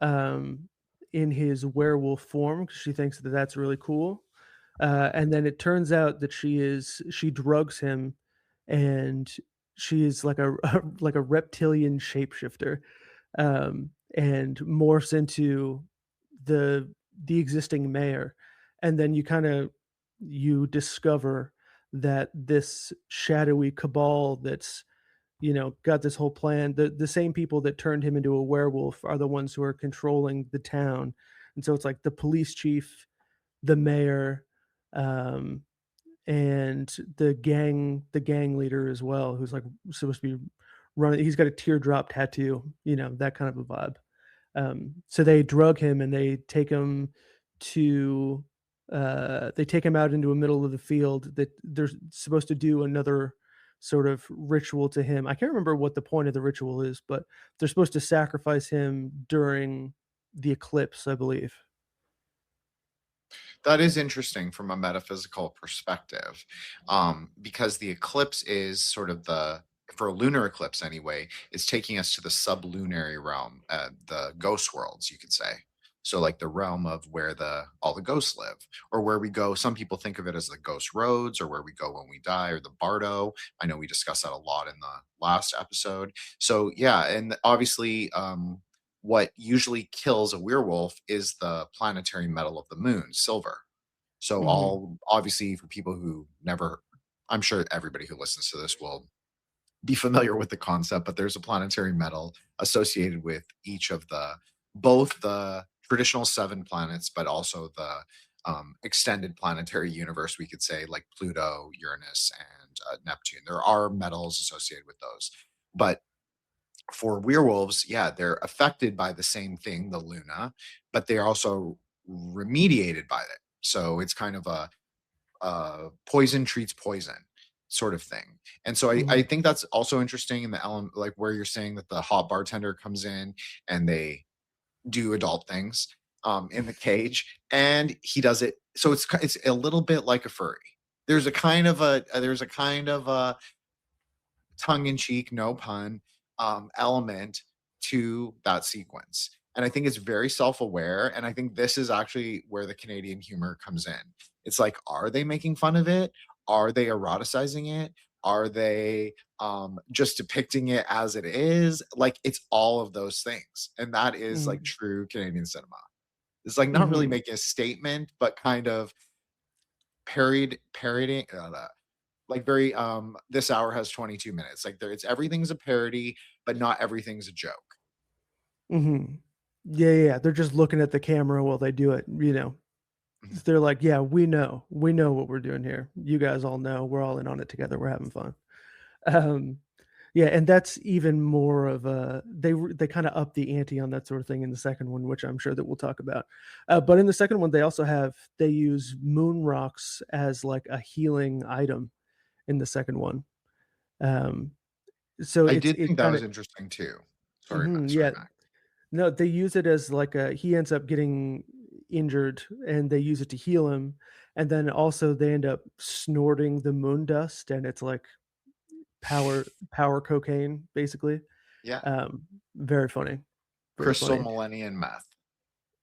um, in his werewolf form because she thinks that that's really cool. And then it turns out that she drugs him, and she is like like a reptilian shapeshifter, and morphs into the the existing mayor. And then you discover that this shadowy cabal that's got this whole plan. The same people that turned him into a werewolf are the ones who are controlling the town. And so it's like the police chief, the mayor, um, and the gang leader as well, who's like supposed to be running. He's got a teardrop tattoo, that kind of a vibe. So they drug him and they take him to they take him out into the middle of the field that they're supposed to do another sort of ritual to him. I can't remember what the point of the ritual is, but they're supposed to sacrifice him during the eclipse, I believe. That is interesting from a metaphysical perspective, because the eclipse is sort of for a lunar eclipse anyway, it's taking us to the sublunary realm, the ghost worlds, you could say. So like the realm of where all the ghosts live, or where we go. Some people think of it as the ghost roads, or where we go when we die, or the bardo. I know we discussed that a lot in the last episode. So yeah, and obviously, what usually kills a werewolf is the planetary metal of the moon, silver. So Mhm. all obviously for people who never, I'm sure everybody who listens to this will be familiar with the concept, but there's a planetary metal associated with each of both the traditional 7 planets, but also the extended planetary universe, we could say, like Pluto, Uranus, and Neptune. There are metals associated with those. But for werewolves, yeah, they're affected by the same thing, the Luna, but they're also remediated by it. So it's kind of a poison treats poison sort of thing. And so I Mhm. think that's also interesting in the element, like where you're saying that the hot bartender comes in and they do adult things in the cage, and he does it. So it's a little bit like a furry. There's a kind of a tongue-in-cheek, no pun, element to that sequence. And I think it's very self-aware. And I think this is actually where the Canadian humor comes in. It's like, are they making fun of it? Are they eroticizing it? Are they just depicting it as it is? Like, it's all of those things. And that is like Mhm. true Canadian cinema. It's like not really Mhm. making a statement, but kind of parodying, like very this hour has 22 minutes, like it's everything's a parody but not everything's a joke. Mhm. Yeah, yeah, yeah. They're just looking at the camera while they do it, you know. Mhm. They're like, "Yeah, we know. We know what we're doing here. You guys all know. We're all in on it together. We're having fun." Um, yeah, and that's even more of a they kinda up the ante on that sort of thing in the second one, which I'm sure that we'll talk about. But in the second one, they use moon rocks as, like, a healing item in the second one. Um, so I it's did it think that was kinda interesting too. Mhm, Sorry, yeah. Mac. No, they use it as like a he ends up getting injured and they use it to heal him, and then also they end up snorting the moon dust, and it's like power cocaine, basically. Yeah, Um, Very funny, very crystal funny. millennium meth.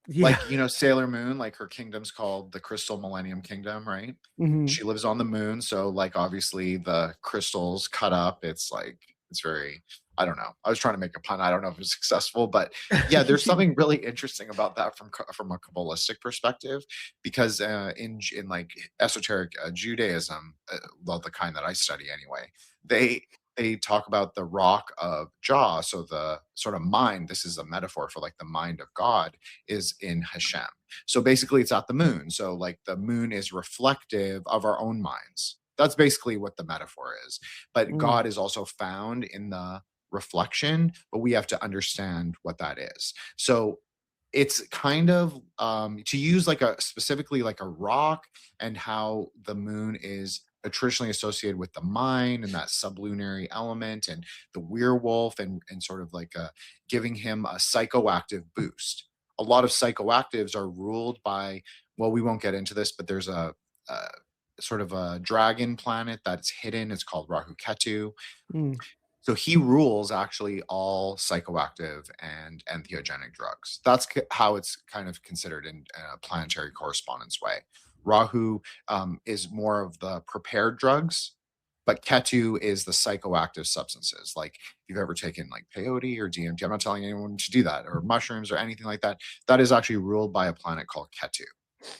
Yeah. Like, Sailor Moon, like her kingdom's called the Crystal Millennium Kingdom, right? Mhm. She lives on the moon, so like obviously the crystals cut up. It's like it's very, I don't know. I was trying to make a pun. I don't know if it was successful, but yeah, there's something really interesting about that from a Kabbalistic perspective, because in like esoteric Judaism, well, the kind that I study anyway, they they talk about the rock of Jah, so the sort of mind. This is a metaphor for like the mind of God is in Hashem. So basically, it's at the moon. So, like, the moon is reflective of our own minds. That's basically what the metaphor is. But Mm, God is also found in the reflection, but we have to understand what that is. So, it's kind of to use like a specifically like a rock, and how the moon is traditionally associated with the mind and that sublunary element and the werewolf, and sort of like giving him a psychoactive boost. A lot of psychoactives are ruled by, well, we won't get into this, but there's a sort of a dragon planet that's hidden. It's called Rahu Ketu. mm, So he rules actually all psychoactive and entheogenic drugs. That's how it's kind of considered in a planetary correspondence way. Rahu is more of the prepared drugs, but Ketu is the psychoactive substances. Like if you've ever taken like peyote or DMT, I'm not telling anyone to do that, or mushrooms or anything like that. That is actually ruled by a planet called Ketu.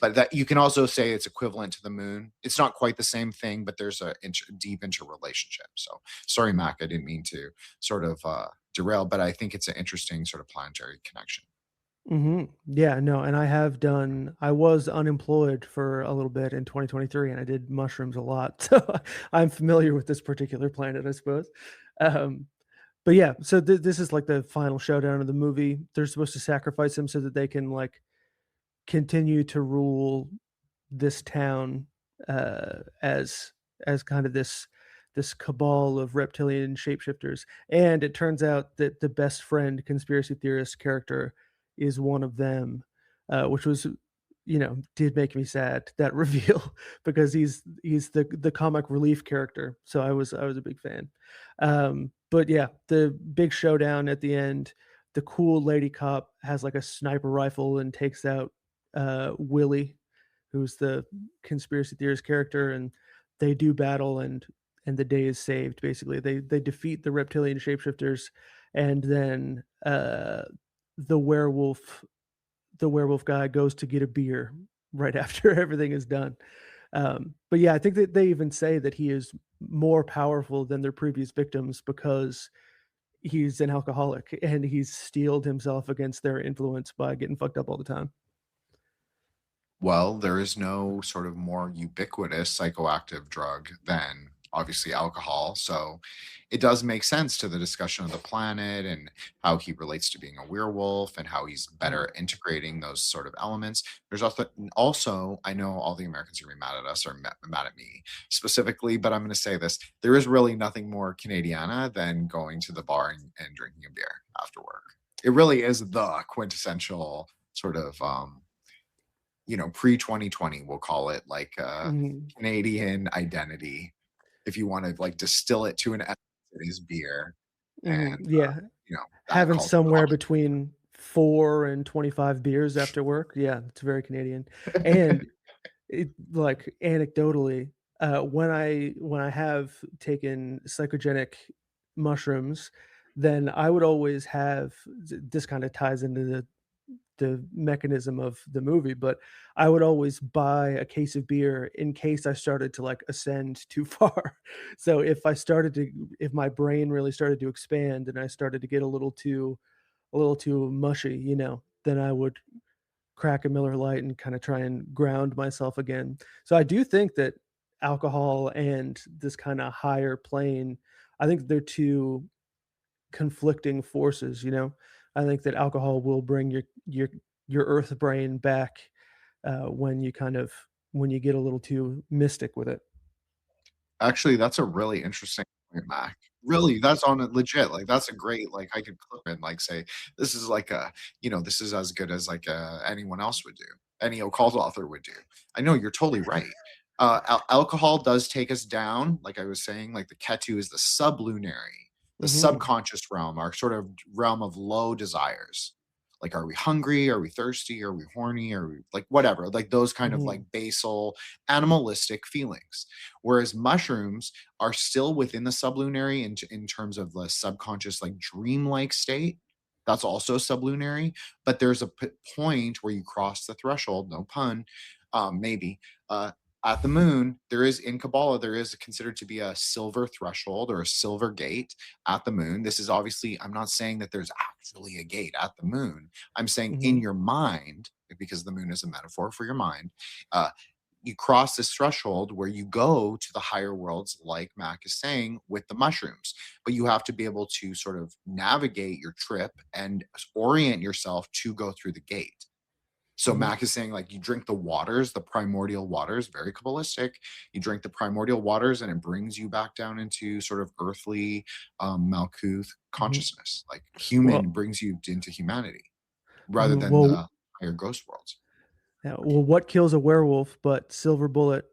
But that you can also say it's equivalent to the moon. It's not quite the same thing, but there's a deep interrelationship. So sorry, Mac, I didn't mean to sort of derail, but I think it's an interesting sort of planetary connection. mhm. Yeah, no, and I was unemployed for a little bit in 2023, and I did mushrooms a lot, so I'm familiar with this particular planet, I suppose. Um But yeah, so this is like the final showdown of the movie. They're supposed to sacrifice him so that they can like continue to rule this town as kind of this cabal of reptilian shapeshifters. And it turns out that the best friend conspiracy theorist character is one of them, which was, did make me sad, that reveal, because he's the comic relief character. So I was a big fan. But yeah, the big showdown at the end, the cool lady cop has like a sniper rifle and takes out Willie, who's the conspiracy theorist character, and they do battle, and the day is saved. Basically, they defeat the reptilian shapeshifters, and then the werewolf the werewolf guy goes to get a beer right after everything is done. But yeah, I think that they even say that he is more powerful than their previous victims because he's an alcoholic and he's steeled himself against their influence by getting fucked up all the time. Well, there is no sort of more ubiquitous psychoactive drug than obviously alcohol. So it does make sense to the discussion of the planet and how he relates to being a werewolf and how he's better integrating those sort of elements. There's also I know all the Americans are gonna be mad at us or mad at me specifically, but I'm going to say this. There is really nothing more Canadiana than going to the bar and drinking a beer after work. It really is the quintessential sort of pre 2020, we'll call it like Canadian identity. If you want to like distill it to an essence, it is beer and Yeah, that having culture. somewhere between 4 and 25 beers after work. Yeah, it's very Canadian. And like anecdotally, when I have taken psychogenic mushrooms, then I would always have this kind of ties into the mechanism of the movie, but I would always buy a case of beer in case I started to like ascend too far. So if my brain really started to expand and I started to get a little too mushy, then I would crack a Miller Lite and kind of try and ground myself again. So I do think that alcohol and this kind of higher plane, I think they're two conflicting forces. I think that alcohol will bring your earth brain back when you get a little too mystic with it. Actually, that's a really interesting point, Mac. Really, that's on it legit. Like that's a great like I could clip and like say this is like this is as good as like anyone else would do. Any occult author would do. I know you're totally right. Alcohol does take us down. Like I was saying, like the Ketu is the sublunary, the Hmm. subconscious realm, our sort of realm of low desires. Like, are we hungry? Are we thirsty? Are we horny? Are we like whatever? Like those kind of like Hmm. basal animalistic feelings. Whereas mushrooms are still within the sublunary in terms of the subconscious, like dreamlike state. That's also sublunary, but there's a point where you cross the threshold, no pun, maybe. At the moon, there is in Kabbalah, there is considered to be a silver threshold or a silver gate at the moon. This is obviously, I'm not saying that there's actually a gate at the moon. I'm saying in Hmm. your mind, because the moon is a metaphor for your mind, uh, you cross this threshold where you go to the higher worlds, like Mac is saying, with the mushrooms. But you have to be able to sort of navigate your trip and orient yourself to go through the gate. So Hmm. Mac is saying like you drink the waters, the primordial waters, very Kabbalistic. You drink the primordial waters and it brings you back down into sort of earthly Malkuth Hmm. consciousness. Like human Well, brings you into humanity rather mhm, than well, the higher ghost worlds. yeah, well, what kills a werewolf but silver bullet,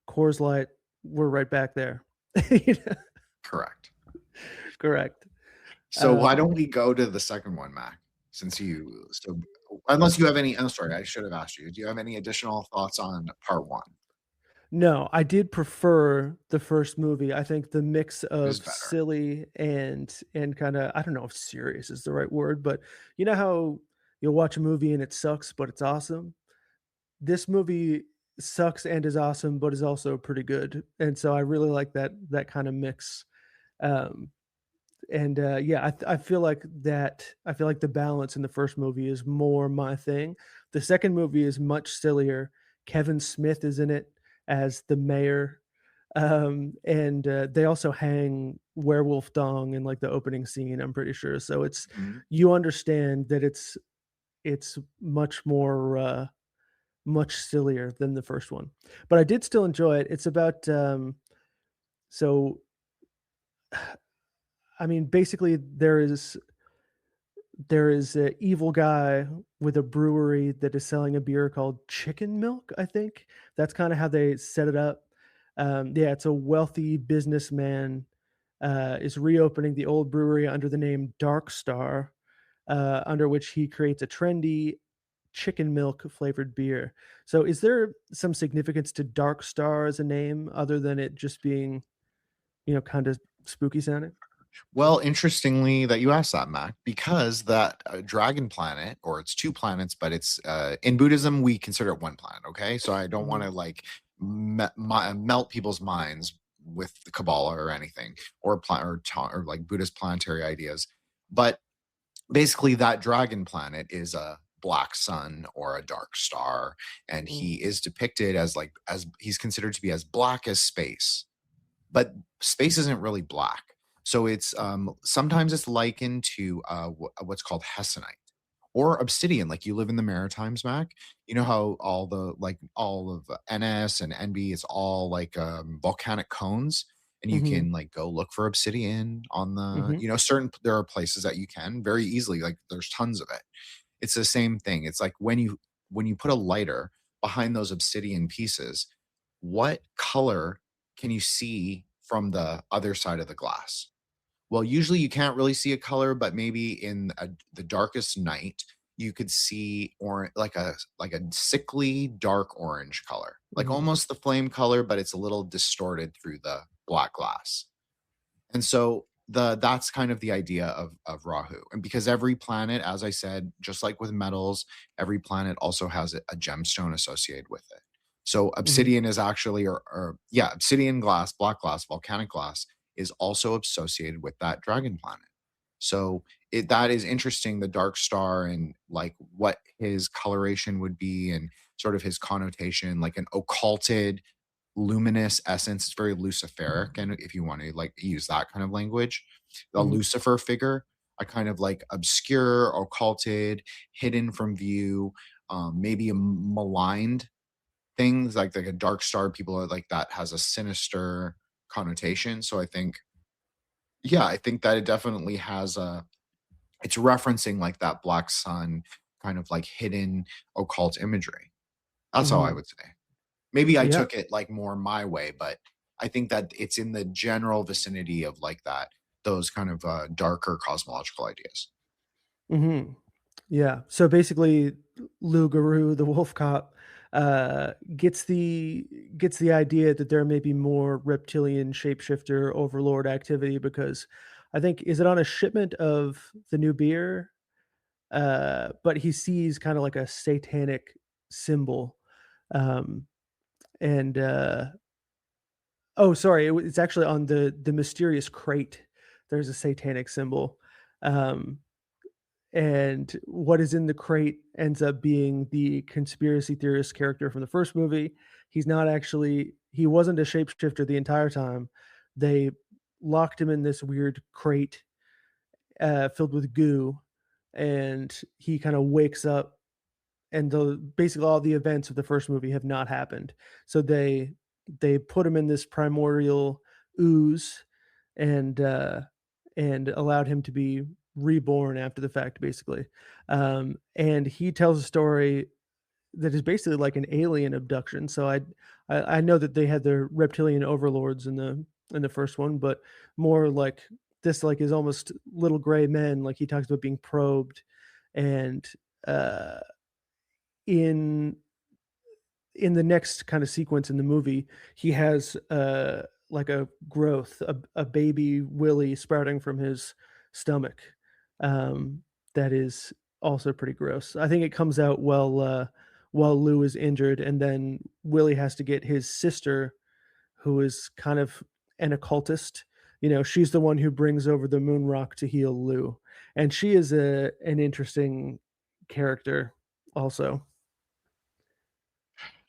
Coors Light? We're right back there. You know? Correct. Correct. So why Um, don't we go to the second one, Mac? Since you so unless you have any, I'm sorry, I should have asked you. Do you have any additional thoughts on part one? No, I did prefer the first movie. I think the mix It is of better. silly and kinda, I don't know if serious is the right word, but you know how you'll watch a movie and it sucks, but it's awesome? This movie sucks and is awesome, but is also pretty good, and so I really like that kinda mix. Um, yeah, I feel like the balance in the first movie is more my thing. The second movie is much sillier. Kevin Smith is in it as the mayor. And they also hang werewolf dong in like the opening scene, I'm pretty sure. So it's, Mhm. you understand that it's much more much sillier than the first one. But I did still enjoy it. It's about so I mean, basically there is an evil guy with a brewery that is selling a beer called Chicken Milk, I think. That's kind of how they set it up. Yeah, it's a wealthy businessman is reopening the old brewery under the name Dark Star, under which he creates a trendy chicken milk flavored beer. So, is there some significance to Dark Star as a name other than it just being, kind of spooky sounding? Well, interestingly that you asked that, Mac, because that dragon planet, or it's two planets, but it's in Buddhism we consider it one planet. Okay, so I don't want Mhm, to like melt people's minds with the Kabbalah or anything, or or like Buddhist planetary ideas. But basically, that dragon planet is a black sun or a dark star, and mhm, he is depicted as as he's considered to be as black as space, but space isn't really black. So it's sometimes it's likened to what's called hessonite or obsidian. Like you live in the Maritimes, Mac. You know how all of NS and NB, it's all like volcanic cones, and you mhm, can like go look for obsidian on the mhm, certain there are places that you can very easily. Like there's tons of it. It's the same thing. It's like when you put a lighter behind those obsidian pieces, what color can you see from the other side of the glass? Well, usually you can't really see a color, but maybe in the darkest night, you could see like a sickly dark orange color, like mhm, almost the flame color, but it's a little distorted through the black glass. And so that's kind of the idea of Rahu. And because every planet, as I said, just like with metals, every planet also has a gemstone associated with it. So mhm, obsidian is actually, or yeah, obsidian glass, black glass, volcanic glass is also associated with that dragon planet. So that is interesting, the dark star and like what his coloration would be and sort of his connotation, like an occulted luminous essence. It's very luciferic, and if you want to like use that kind of language, the mhm, Lucifer figure, a kind of like obscure, occulted, hidden from view, maybe a maligned things like a dark star. People are like that has a sinister connotation. So I think, yeah, I think that it definitely has a. It's referencing like that black sun, kind of like hidden occult imagery. That's how I mhm. would say. Maybe I Yeah. took it, like, more my way, but I think that it's in the general vicinity of, like, those kind of, darker cosmological ideas. Mhm. Yeah. So basically, Lou Garou, the wolf cop, gets the idea that there may be more reptilian shapeshifter overlord activity because I think is it on a shipment of the new beer? But he sees kind of like a satanic symbol, um, and oh, sorry, it's actually on the mysterious crate. There's a satanic symbol. Um, and what is in the crate ends up being the conspiracy theorist character from the first movie. He wasn't a shapeshifter the entire time. They locked him in this weird crate filled with goo, and he kind of wakes up, and basically all the events of the first movie have not happened. So they put him in this primordial ooze and and allowed him to be reborn after the fact, basically. And he tells a story that is basically like an alien abduction. So I know that they had their reptilian overlords in the first one, but more like this like is almost little gray men. Like he talks about being probed, and uh, in in the next kind of sequence in the movie, he has like a growth, a baby willy sprouting from his stomach. Um, that is also pretty gross. I think it comes out while Lou is injured, and then Willie has to get his sister, who is kind of an occultist. She's the one who brings over the moon rock to heal Lou, and she is a an interesting character also.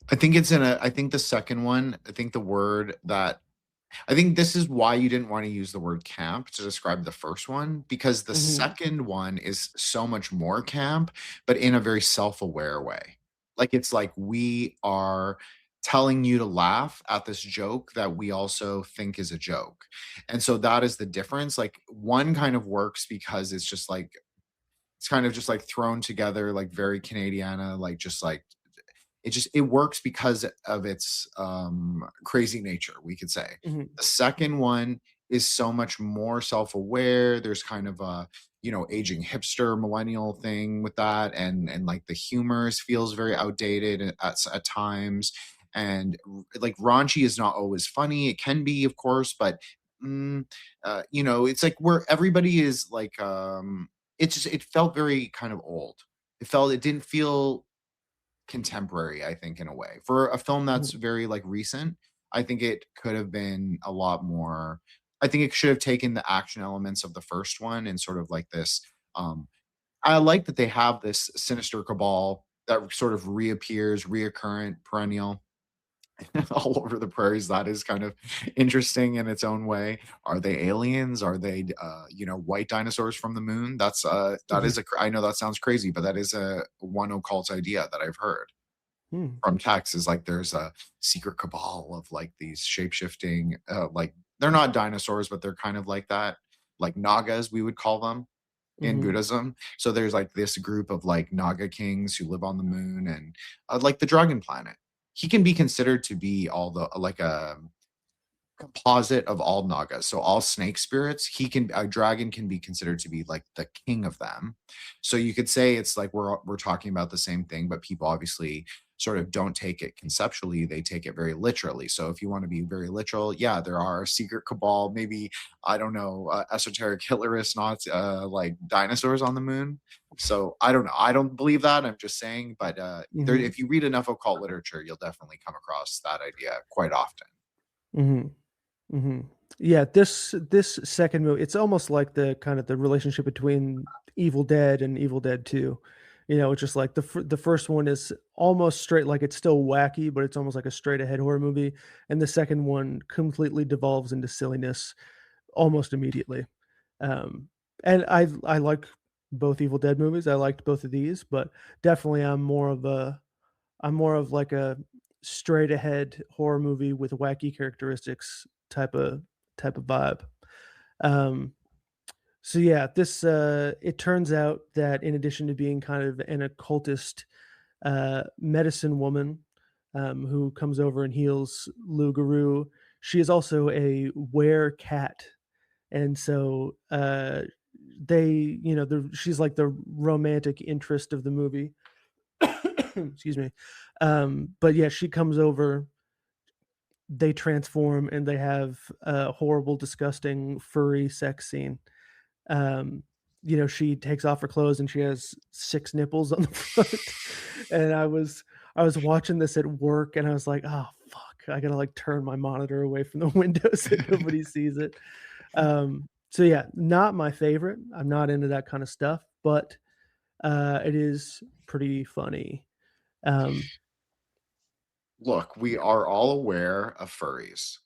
I think the second one, I think the word that I think this is why you didn't wanna use the word camp to describe the first one, because the Mhm, second one is so much more camp, but in a very self-aware way. Like, it's like, we are telling you to laugh at this joke that we also think is a joke, and so that is the difference. Like, one kind of works because it's kind of just, like, thrown together, like, very Canadiana, like, just, like, it works because of its crazy nature, we could say. mhm, The second one is so much more self-aware. There's kind of a, aging hipster millennial thing with that, and like the humor feels very outdated at times. And like, raunchy is not always funny. It can be, of course, but mm, it's like where everybody is like, it felt very kind of old. It didn't feel contemporary, I think, in a way. For a film that's mhm, very, like, recent, I think it could have been a lot more. I think it should have taken the action elements of the first one and sort of like this, um I like that they have this sinister cabal that sort of reappears, reoccurrent, perennial all over the prairies. That is kind of interesting in its own way. Are they aliens? Are they, white dinosaurs from the moon? That mhm, is I know that sounds crazy, but that is a one occult idea that I've heard mm, from texts, is like there's a secret cabal of like these shape-shifting, like, they're not dinosaurs, but they're kind of like that, like Nagas, we would call them in mhm, Buddhism. So there's like this group of like Naga kings who live on the moon, and like the Dragon Planet. He can be considered to be all the like a composite of all Nagas. So all snake spirits, a dragon can be considered to be like the king of them. So you could say it's like we're talking about the same thing, but people obviously sort of don't take it conceptually, they take it very literally. So if you want to be very literal, yeah, there are a secret cabal, maybe, I don't know, esoteric Hitlerist, not like dinosaurs on the moon. So I don't know. I don't believe that. I'm just saying, but mhm, if you read enough occult literature, you'll definitely come across that idea quite often. mhm. Mhm. Yeah, this second movie, it's almost like the kind of the relationship between Evil Dead and Evil Dead 2. It's just like the first one is almost straight, like it's still wacky, but it's almost like a straight ahead horror movie, and the second one completely devolves into silliness almost immediately. Um, and I like both Evil Dead movies. I liked both of these, but definitely I'm more of like a straight ahead horror movie with wacky characteristics type of vibe. Um, so yeah, this it turns out that in addition to being kind of an occultist medicine woman who comes over and heals Loup Garou, she is also a were cat, and so she's like the romantic interest of the movie. Excuse me. But yeah, she comes over, they transform, and they have a horrible, disgusting, furry sex scene. Um, she takes off her clothes and she has 6 nipples on the front. And I was watching this at work and I was like, "Oh, fuck. I gotta, like, turn my monitor away from the window so nobody sees it." So yeah, not my favorite. I'm not into that kind of stuff, but, it is pretty funny. Um Look, we are all aware of furries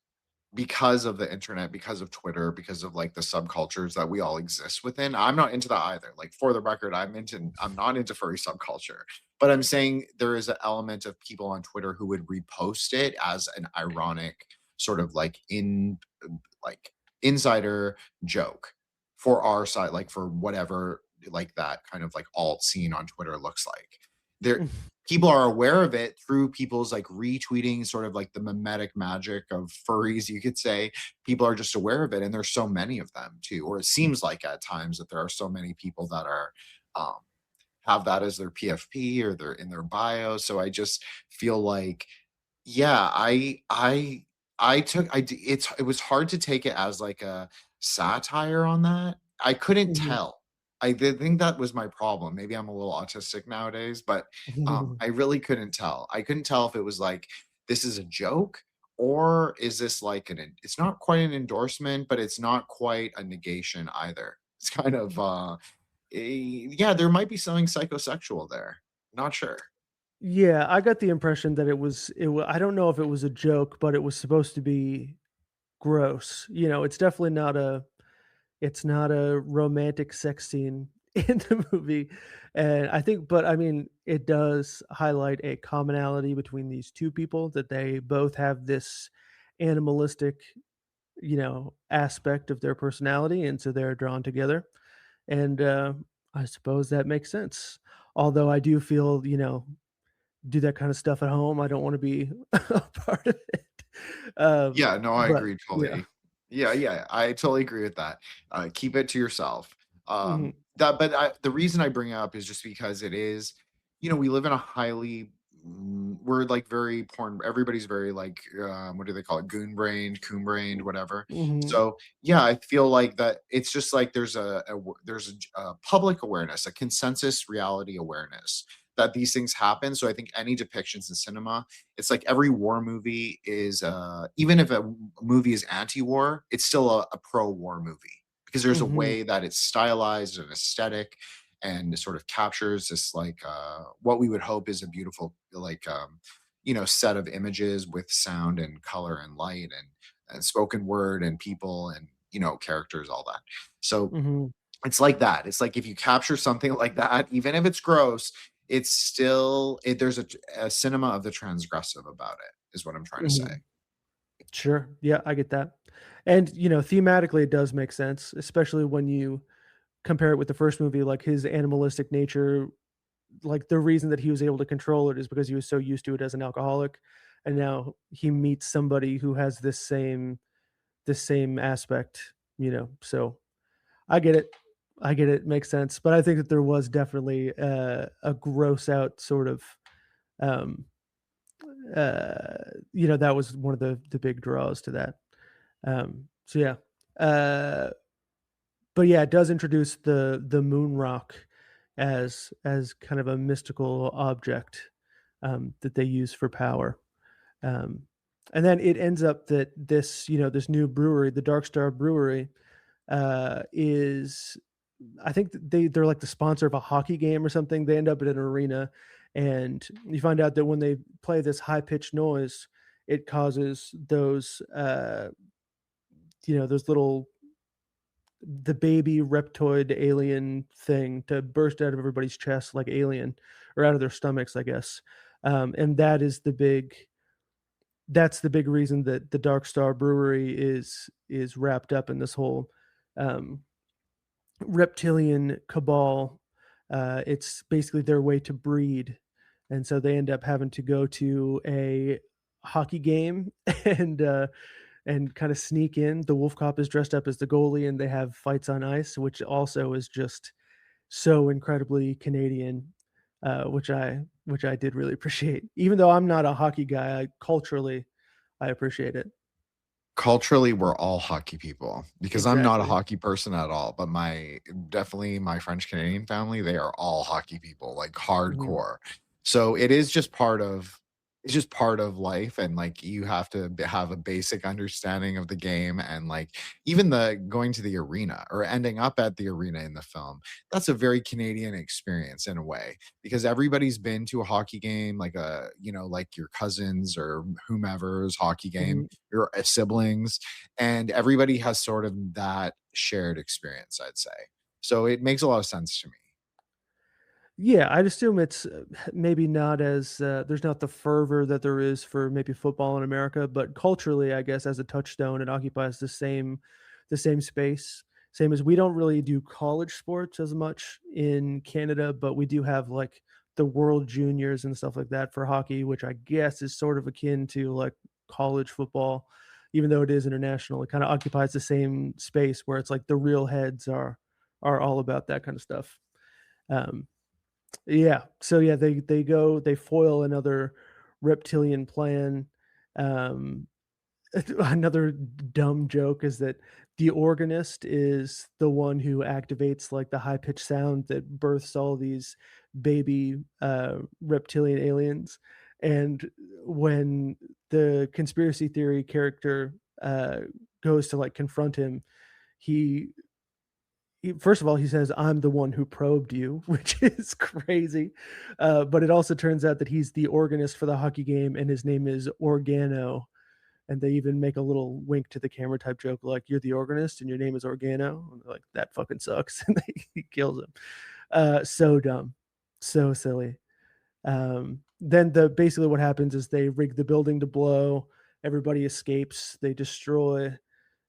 because of the internet, because of Twitter, because of like the subcultures that we all exist within. I'm not into that either. Like, for the record, I'm not into furry subculture. But I'm saying there is an element of people on Twitter who would repost it as an ironic sort of like insider joke for our side, like for whatever, like that kind of like alt scene on Twitter looks like. There, people are aware of it through people's like retweeting, sort of like the mimetic magic of furries, you could say. People are just aware of it, and there's so many of them too, or it seems like at times that there are so many people that are, um, have that as their PFP or their in their bio. So I just feel like, yeah, it was hard to take it as like a satire on that. I couldn't Mhm. tell. I did think that was my problem. Maybe I'm a little autistic nowadays, but I really couldn't tell. I couldn't tell if it was like, this is a joke, or is this like it's not quite an endorsement, but it's not quite a negation either. It's kind of yeah, there might be something psychosexual there. Not sure. Yeah, I got the impression that I don't know if it was a joke, but it was supposed to be gross. It's definitely not a romantic sex scene in the movie. And I think, but I mean, it does highlight a commonality between these two people, that they both have this animalistic, aspect of their personality. And so they're drawn together. And I suppose that makes sense. Although I do feel, do that kind of stuff at home. I don't want to be a part of it. Yeah, no, I But agree yeah. totally. Yeah, yeah, I totally agree with that. Keep it to yourself. Hmm. The reason I bring it up is just because it is, we live in a highly, we're like very porn. Everybody's very like, what do they call it? Goon brained, coon brained, whatever. Hmm. So yeah, I feel like that. It's just like there's a public awareness, a consensus reality awareness that these things happen. So I think any depictions in cinema, it's like every war movie is, even if a movie is anti-war, it's still a pro-war movie because there's a Hmm. way that it's stylized and aesthetic and sort of captures this like what we would hope is a beautiful like set of images with sound and color and light and spoken word and people and characters, all that. So Hmm. it's like that. It's like if you capture something like that, even if it's gross, it's still there's a cinema of the transgressive about it, is what I'm trying to say. Hmm. Sure. Yeah, I get that. And, thematically, it does make sense, especially when you compare it with the first movie, like his animalistic nature, like the reason that he was able to control it is because he was so used to it as an alcoholic. And now he meets somebody who has this same aspect, So I get it. I get it. Makes sense. But I think that there was definitely a gross out sort of um that was one of the big draws to that. So yeah. Uh but yeah, it does introduce the moon rock as kind of a mystical object that they use for power. Um and then it ends up that this new brewery, the Dark Star Brewery, is, I think they're like the sponsor of a hockey game or something. They end up at an arena, and you find out that when they play this high pitched noise, it causes those little, the baby reptoid alien thing to burst out of everybody's chest like alien, or out of their stomachs, I guess. And that's the big reason that the Dark Star Brewery is wrapped up in this whole um, reptilian cabal. It's basically their way to breed, and so they end up having to go to a hockey game and kind of sneak in. The wolf cop is dressed up as the goalie, and they have fights on ice, which also is just so incredibly Canadian, which I did really appreciate. Even though I'm not a hockey guy, culturally I appreciate it. Culturally, we're all hockey people because I'm not a Exactly. hockey person at all, but definitely my French Canadian family, they are all hockey people, like Mhm. hardcore. So it is just part of it's just part of life, and like you have to have a basic understanding of the game, and like even the going to the arena or ending up at the arena in the film. That's a very Canadian experience in a way because everybody's been to a hockey game, like like your cousins or whomever's hockey game, Mhm. your siblings, and everybody has sort of that shared experience, I'd say. So it makes a lot of sense to me. Yeah, I'd assume it's maybe not as there's not the fervor that there is for maybe football in America, but culturally, I guess as a touchstone, it occupies the same space. Same as we don't really do college sports as much in Canada, but we do have like the World Juniors and stuff like that for hockey, which I guess is sort of akin to like college football, even though it is international. It kind of occupies the same space where it's like the real heads are all about that kind of stuff. Um, yeah. So yeah, they foil another reptilian plan. Um, another dumb joke is that the organist is the one who activates like the high pitched sound that births all these baby reptilian aliens. And when the conspiracy theory character goes to like confront him, he first of all, he says, "I'm the one who probed you," which is crazy. But it also turns out that he's the organist for the hockey game, and his name is Organo. And they even make a little wink to the camera type joke, like, "You're the organist and your name is Organo." And they're like, "That fucking sucks." And he kills him. So dumb, so silly. Then basically what happens is they rig the building to blow. Everybody escapes. They destroy,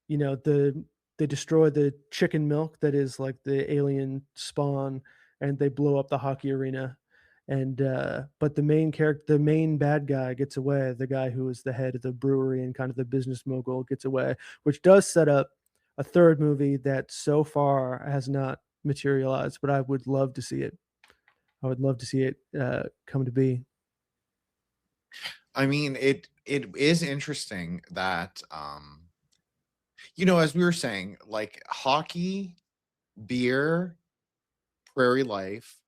you know, they destroy the chicken milk that is like the alien spawn, and they blow up the hockey arena. And but the main bad guy gets away. The guy who is the head of the brewery and kind of the business mogul gets away, which does set up a third movie that so far has not materialized. But I would love to see it. I would love to see it come to be. I mean, it is interesting that you know, as we were saying, like hockey, beer, prairie life,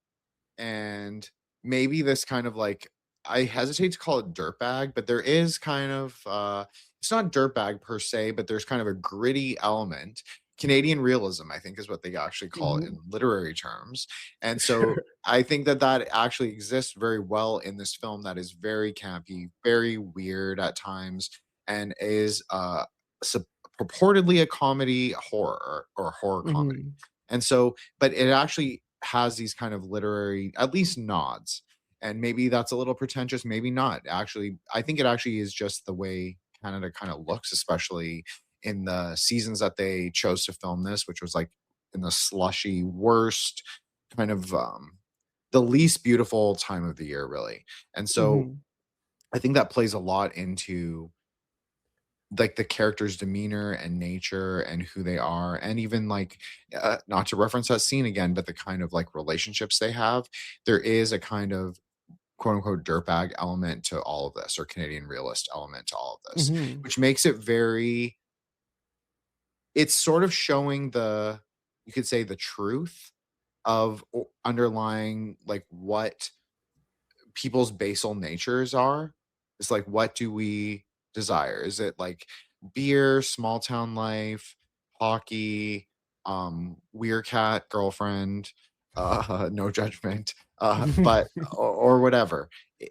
and maybe this kind of like, I hesitate to call it dirtbag, but there is kind of it's not dirtbag per se, but there's kind of a gritty element. Canadian realism, I think, is what they actually call it Mhm. in literary terms. And so Sure. I think that that actually exists very well in this film that is very campy, very weird at times, and is sup- purportedly a comedy horror or horror comedy. Mhm. And so, but it actually has these kind of literary, at least nods. And maybe that's a little pretentious, maybe not. Actually, I think it actually is just the way Canada kind of looks, especially in the seasons that they chose to film this, which was like in the slushy, worst kind of the least beautiful time of the year, really. And so Mhm. I think that plays a lot into like the character's demeanor and nature and who they are, and even like not to reference that scene again, but the kind of like relationships they have. There is a kind of quote unquote dirtbag element to all of this, or Canadian realist element to all of this, Mhm. which makes it very, it's sort of showing the, you could say, the truth of underlying like what people's basal natures are. It's like, what do we desire? Is it like beer, small town life, hockey, weird cat girlfriend, no judgment, but or whatever.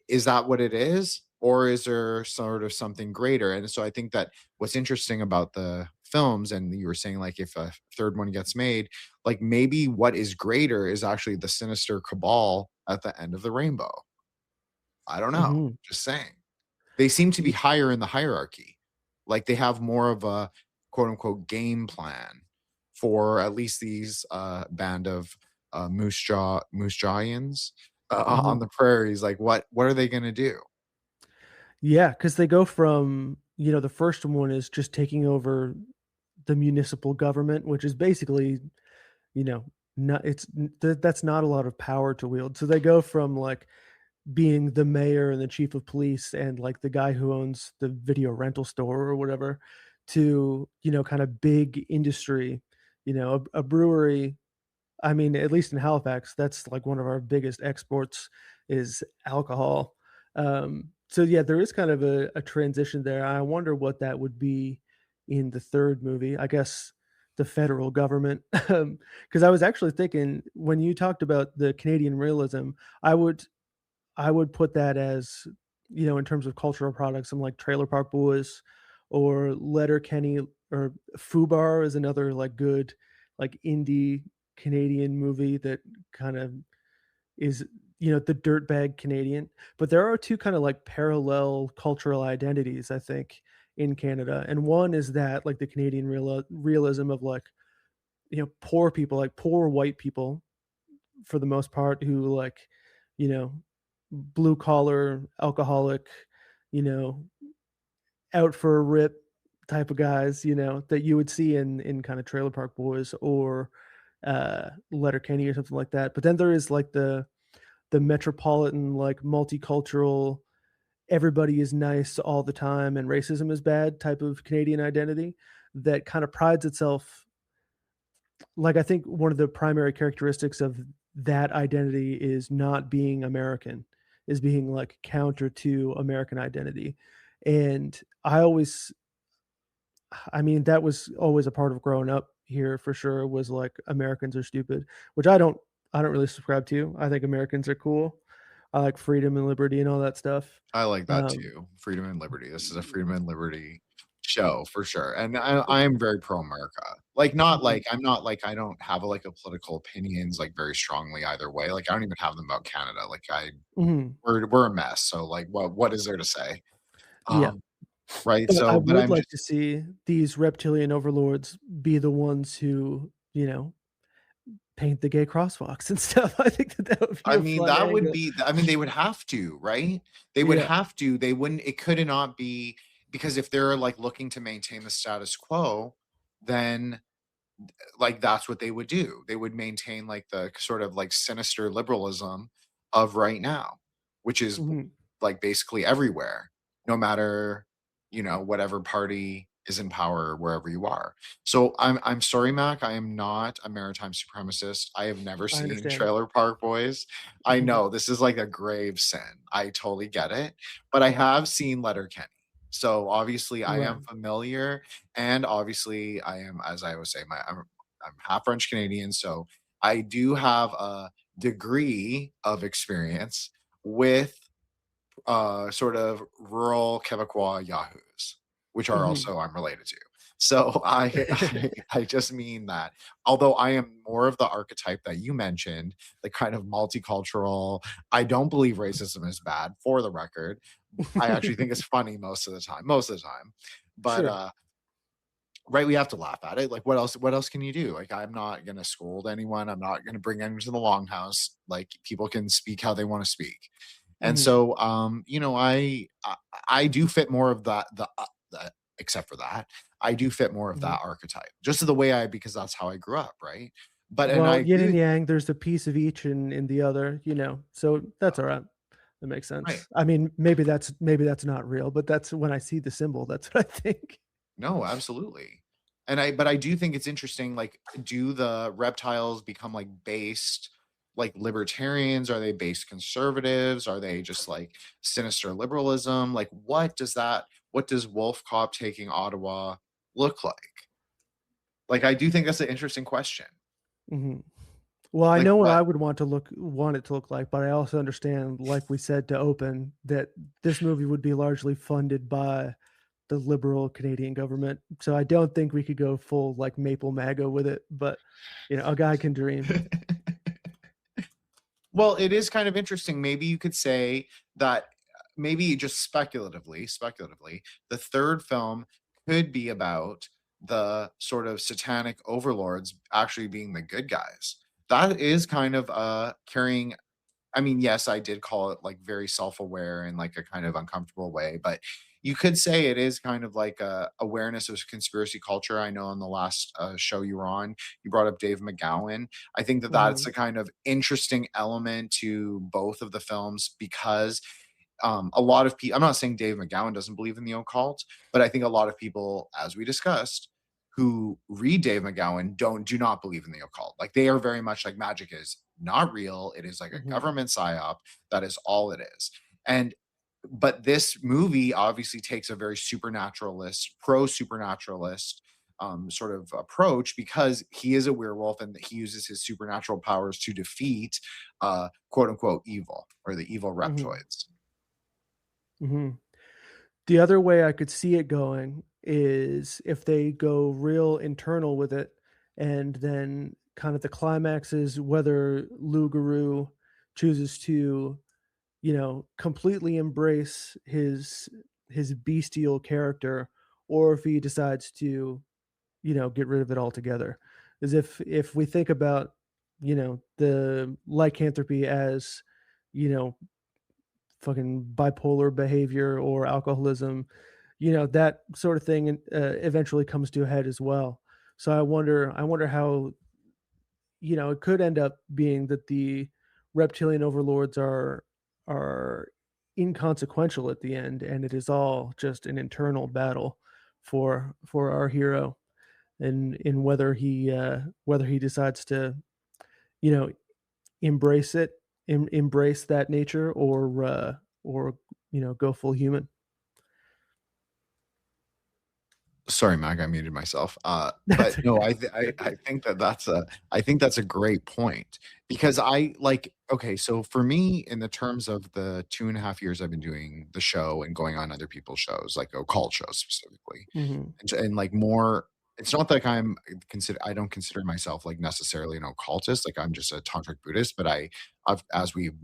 Is that what it is? Or is there sort of something greater? And so I think that what's interesting about the films, and you were saying like if a third one gets made, like maybe what is greater is actually the sinister cabal at the end of the rainbow. I don't know, Mhm. just saying. They seem to be Ye higher in the hierarchy. Like, they have more of a, quote, unquote, "game plan" for at least these, band of, Moosejawians, on Mhm. the prairies. Like, what are they gonna do? Yeah, because they go from, the first one is just taking over the municipal government, which is basically, you know, not it's n th that's not a lot of power to wield. So they go from, like, being the mayor and the chief of police and, like, the guy who owns the video rental store or whatever to, kinda big industry, a brewery. I mean, at least in Halifax, that's like one of our biggest exports is alcohol. So yeah, there is kind of a transition there. I wonder what that would be in the third movie. I guess the federal government. Because I was actually thinking when you talked about the Canadian realism, I would I would put that as, in terms of cultural products, some like Trailer Park Boys or Letterkenny or Fubar is another like good like indie Canadian movie that kind of is, the dirtbag Canadian. But there are two kind of like parallel cultural identities, I think, in Canada. And one is that like the Canadian realism of like, poor people, like poor white people for the most part who like, you know, blue collar alcoholic, you know, out for a rip type of guys, that you would see in kind of Trailer Park Boys or Letterkenny or something like that. But then there is like the metropolitan, like multicultural, everybody is nice all the time and racism is bad type of Canadian identity that kind of prides itself, like, I think one of the primary characteristics of that identity is not being American, is being, like, counter to American identity, and I mean, that was always a part of growing up here for sure, was, like, Americans are stupid, which I don't really subscribe to. I think Americans are cool. I like freedom and liberty and all that stuff. I like that Um too. Freedom and liberty. This is a freedom and liberty. show for sure. And I am very pro America. Like, not Mhm. like I'm not like I don't have like a political opinions like very strongly either way. Like, I don't even have them about Canada. Like, Mhm. we're a mess. So like, what is there to say? Yeah. Um, right. But I So, but would I'm like to just, see these reptilian overlords be the ones who, paint the gay crosswalks and stuff. I think that that would be I a mean, fun that would angle. be, I mean, they would have to, right? They would Yeah. have to. They wouldn't. It could not be, because if they're like looking to maintain the status quo, then like that's what they would do. They would maintain like the sort of like sinister liberalism of right now, which is Mhm. like basically everywhere, no matter, whatever party is in power wherever you are. So I'm sorry, Mac. I am not a maritime supremacist. I have never I seen understand. Trailer Park Boys. I Mhm. know this is like a grave sin. I totally get it, but I have seen Letterkenny. So obviously I am Right. familiar, and obviously I am, as I always say, I'm half French Canadian, so I do have a degree of experience with sort of rural Quebecois yahoos, which are Mhm. also I'm related to. So I just mean that although I am more of the archetype that you mentioned, the kind of multicultural, I don't believe racism is bad, for the record. I actually think it's funny most of the time. But Sure. right, we have to laugh at it. Like, what else can you do? Like, I'm not gonna scold anyone. I'm not gonna bring anyone to the longhouse. Like, people can speak how they want to speak. And Mhm. so, I do fit more of that, except for that, I do fit more of Mhm. that archetype, just the way because that's how I grew up, right? But and I Well, yin agree and with yang, there's a piece of each in the other, so that's you. alright. That makes Right. sense. I mean, maybe that's not real, but that's when I see the symbol, that's what I think. No, absolutely. But I do think it's interesting, like, do the reptiles become like based like libertarians? Are they based conservatives? Are they just like sinister liberalism? Like, what does Wolf Cop taking Ottawa look like? Like, I do think that's an interesting question. Mhm. Well, I Like, know what what I would want it to look like, but I also understand, like we said to open, that this movie would be largely funded by the liberal Canadian government. So I don't think we could go full like Maple MAGA with it, but a guy can dream. Well, it is kind of interesting. Maybe you could say that maybe just speculatively, the third film could be about the sort of satanic overlords actually being the good guys. That is kind of carrying, I mean, yes, I did call it like very self-aware in like a kind of uncomfortable way, but you could say it is kind of like a awareness of conspiracy culture. I know on the last show you were on, you brought up Dave McGowan. I think that that's Mhm, a kind of interesting element to both of the films, because a lot of people, I'm not saying Dave McGowan doesn't believe in the occult, but I think a lot of people, as we discussed, who read Dave McGowan do not believe in the occult. Like, they are very much like magic is not real. It is like a mhm, government psyop. That is all it is. And but this movie obviously takes a very pro supernaturalist sort of approach, because he is a werewolf and he uses his supernatural powers to defeat quote unquote evil, or the evil mhm, reptoids. mhm. The other way I could see it going is if they go real internal with it, and then kind of the climax is whether Loup Garou chooses to, completely embrace his bestial character, or if he decides to, get rid of it altogether. As if we think about, the lycanthropy as, you know, fucking bipolar behavior or alcoholism, that sort of thing eventually comes to a head as well. So I wonder how, it could end up being that the reptilian overlords are inconsequential at the end, and it is all just an internal battle for our hero, and in whether he decides to, you know embrace it, embrace that nature, or go full human. Sorry, Mag, I muted myself. That's But no, okay. I think that's a great point, because I like okay, so for me, in the terms of the 2.5 years I've been doing the show and going on other people's shows, like occult shows specifically, Hmm. and like more, it's not like I don't consider myself like necessarily an occultist, like I'm just a tantric Buddhist, but as we've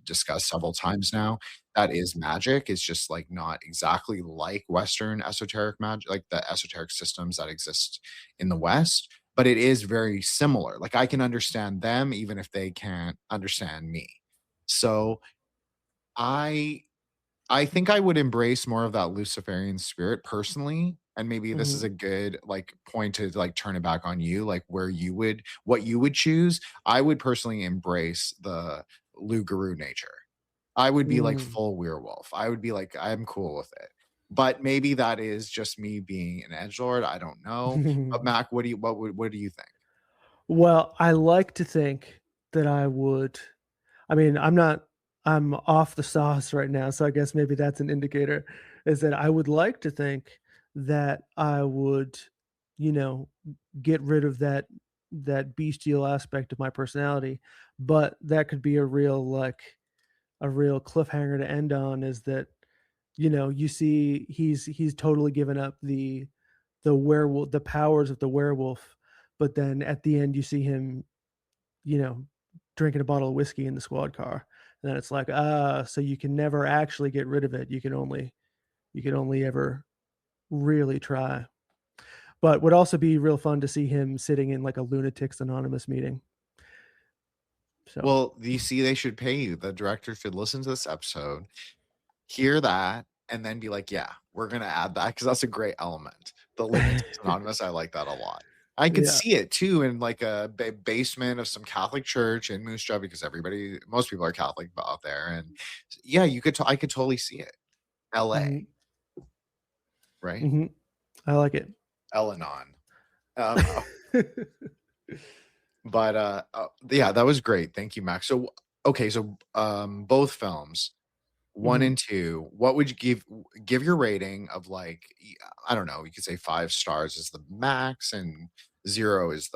discussed several times now, that is magic. It's just like not exactly like Western esoteric magic, like the esoteric systems that exist in the West, but it is very similar. Like I can understand them even if they can't understand me. So I I think I would embrace more of that Luciferian spirit personally, and maybe this is Hmm. a good, like, point to, like, turn it back on you, like, what you would choose. I would personally embrace the Loup Garou nature. I would be, like, Mm. full werewolf. I would be like, "I'm cool with it." But maybe that is just me being an edgelord, I don't know. But Mac, what do you think? Well, I like to think that I would. I mean, I'm off the sauce right now, so I guess maybe that's an indicator, is that I would like to think that I would, you know, get rid of that bestial aspect of my personality, but that could be a real cliffhanger to end on, is that, you see he's totally given up the powers of the werewolf, but then at the end you see him, you know, drinking a bottle of whiskey in the squad car. And then it's like, so you can never actually get rid of it. You can only ever really try. But would also be real fun to see him sitting in like a Lunatics Anonymous meeting. So Well, you see, they should pay you. The director should listen to this episode, hear that, and then be like, "Yeah, we're gonna add that because that's a great element." The Lunatics Anonymous, I like that a lot. I could yeah. see it too in like a basement of some Catholic church in Moosejaw because most people are Catholic out there, and yeah, I could totally see it. L.A., Hmm. right? Hmm. I like it. Elanon. Um, but yeah, that was great. Thank you, Max. So okay, so both films. 1 Hmm. and 2, what would you give your rating of, like, I don't know, you could say 5 stars is the max and 0 is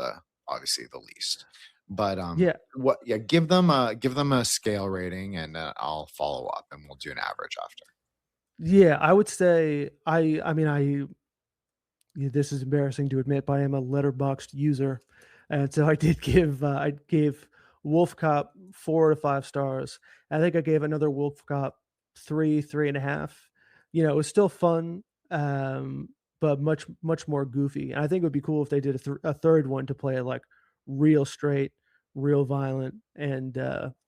obviously the least. But, Yeah. give them a scale rating, and, I'll follow up, and we'll do an average after. Yeah. I would say I mean yeah, this is embarrassing to admit, but I am a letterboxed user, and so I gave Wolf Cop 4 to 5 stars. I think I gave another Wolf Cop 3.5. It was still fun, but much more goofy. And I think it would be cool if they did a third one to play it like real straight, real violent, and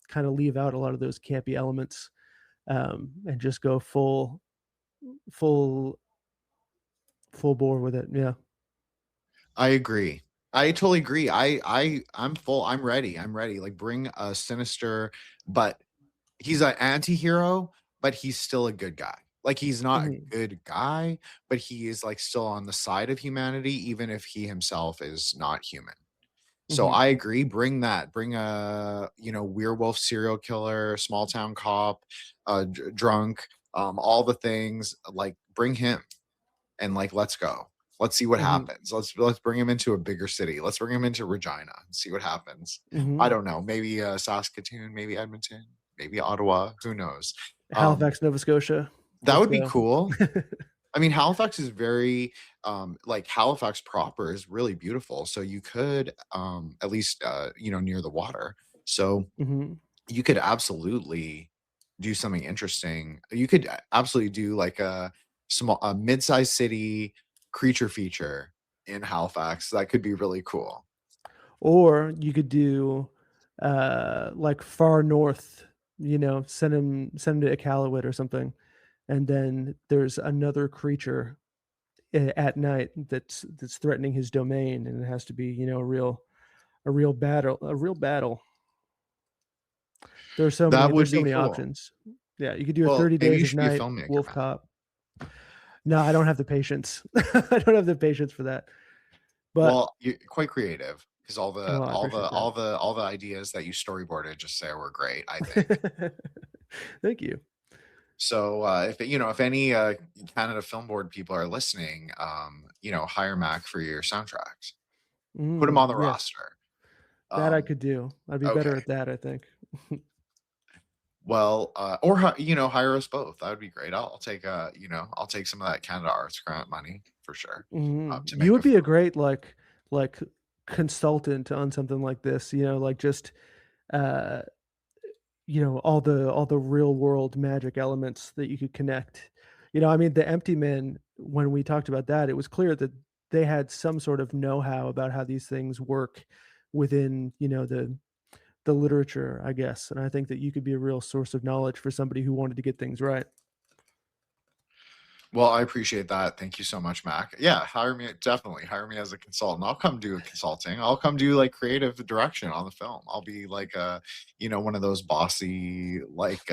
kind of leave out a lot of those campy elements, and just go full full bore with it. Yeah. I agree. I totally agree. I'm ready. I'm ready. Like, bring a sinister, but he's an anti-hero, but he's still a good guy. Like, he's not a Mhm. good guy, but he is, like, still on the side of humanity, even if he himself is not human. So Mhm. I agree, bring that. Bring a, werewolf serial killer, small town cop, drunk, all the things, like, bring him and, like, let's go. Let's see what Mhm. happens. Let's bring him into a bigger city. Let's bring him into Regina and see what happens. I Mhm. don't know, maybe, Saskatoon, maybe Edmonton, maybe Ottawa, who knows? Um, Halifax, Nova Scotia. that Let's would be go. cool. I mean, Halifax is very, like, Halifax proper is really beautiful, so you could, at least, near the water. So Mhm. you could absolutely do something interesting. You could absolutely do like a mid-sized city creature feature in Halifax. That could be really cool. Or you could do, like, far north, send him to Iqaluit or something, and then there's another creature at night that's threatening his domain, and it has to be, a real battle. That would There's so be many cool. options. Yeah, you could do a Well, 30 maybe Days you of should be a Night filmmaker, Wolf man. Cop. No, I don't have the patience. I don't have the patience for that. But Well, you're quite creative because well, I appreciate that. all the ideas that you storyboarded just there were great, I think. Thank you. So if any Canada Film Board people are listening, hire Mac for your soundtracks. Put him on the Yes, roster. that I Um, could do. I'd be better okay. at that, I think. Well, or hire us both. That would be great. I'll take I'll take some of that Canada Arts Grant money for sure to You make would a be a film. great like consultant on something like this. Like just uh, all the real world magic elements that you could connect. I mean, the Empty Man. When we talked about that, it was clear that they had some sort of know-how about how these things work within the literature, I guess. And I think that you could be a real source of knowledge for somebody who wanted to get things right. Well, I appreciate that. Thank you so much, Mac. Yeah, definitely hire me as a consultant. I'll come do consulting. I'll come do like creative direction on the film. I'll be like one of those bossy like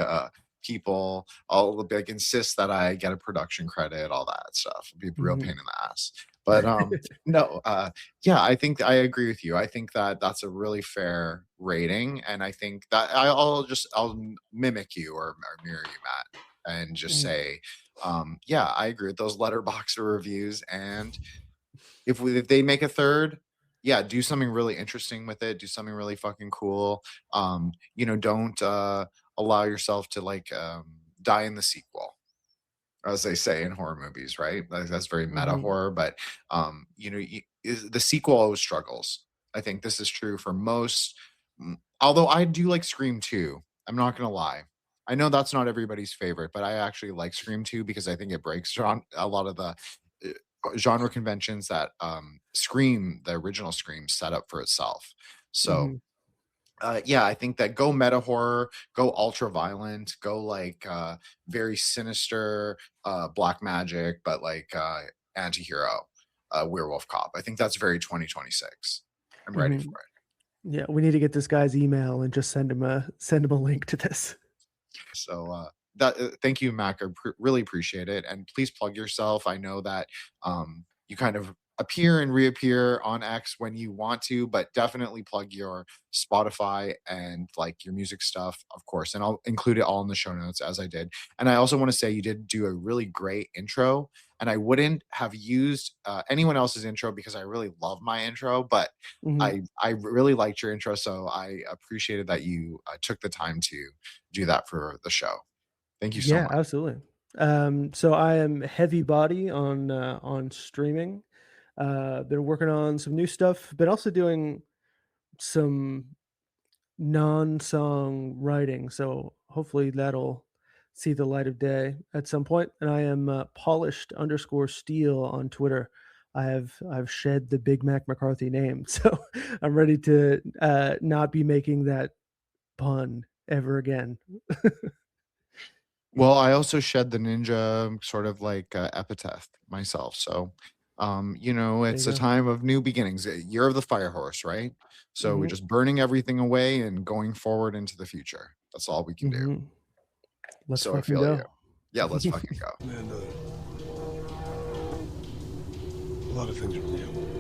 people. I'll like insist that I get a production credit, all that stuff. It'd be a real pain Mhm. in the ass. But no, yeah, I think I agree with you. I think that that's a really fair rating, and I think that I'll mimic you or mirror you, Matt, and just Mhm. say yeah, I agree with those letterbox reviews. And if they make a third, yeah, do something really interesting with it. Do something really fucking cool. Don't allow yourself to like die in the sequel, as they say in horror movies, right? That's very meta Mhm. horror, but the sequel always struggles. I think this is true for most. Although I do like Scream 2, I'm not gonna lie. I know that's not everybody's favorite, but I actually like Scream 2 because I think it breaks a lot of the genre conventions that Scream, the original Scream, set up for itself. So Mhm. yeah, I think that go meta horror, go ultra violent, go like very sinister black magic, but like anti-hero werewolf cop. I think that's very 2026. I'm ready Mhm. for it. Yeah, we need to get this guy's email and just send him a link to this. So that thank you, Mac. I really appreciate it, and please plug yourself. I know that you kind of appear and reappear on X when you want to, but definitely plug your Spotify and like your music stuff, of course, and I'll include it all in the show notes as I did. And I also want to say you did do a really great intro, and I wouldn't have used anyone else's intro because I really love my intro, but Mhm. I really liked your intro, so I appreciated that you took the time to do that for the show. Thank you so Yeah, much. absolutely. So I am heavy body on streaming. Been working on some new stuff, but also doing some non-song writing. So hopefully that'll see the light of day at some point. And I am polished_steel on Twitter. I've shed the Big Mac McCarthy name, so I'm ready to not be making that pun ever again. Well, I also shed the ninja sort of like epitaph myself. So, There you it's a go. time of new beginnings. Year of the fire horse, right? So we're Hmm. just burning everything away and going forward into the future. That's all we can do. Hmm. Let's So I fucking feel you. go. Yeah, let's fucking go. And a lot of things were new.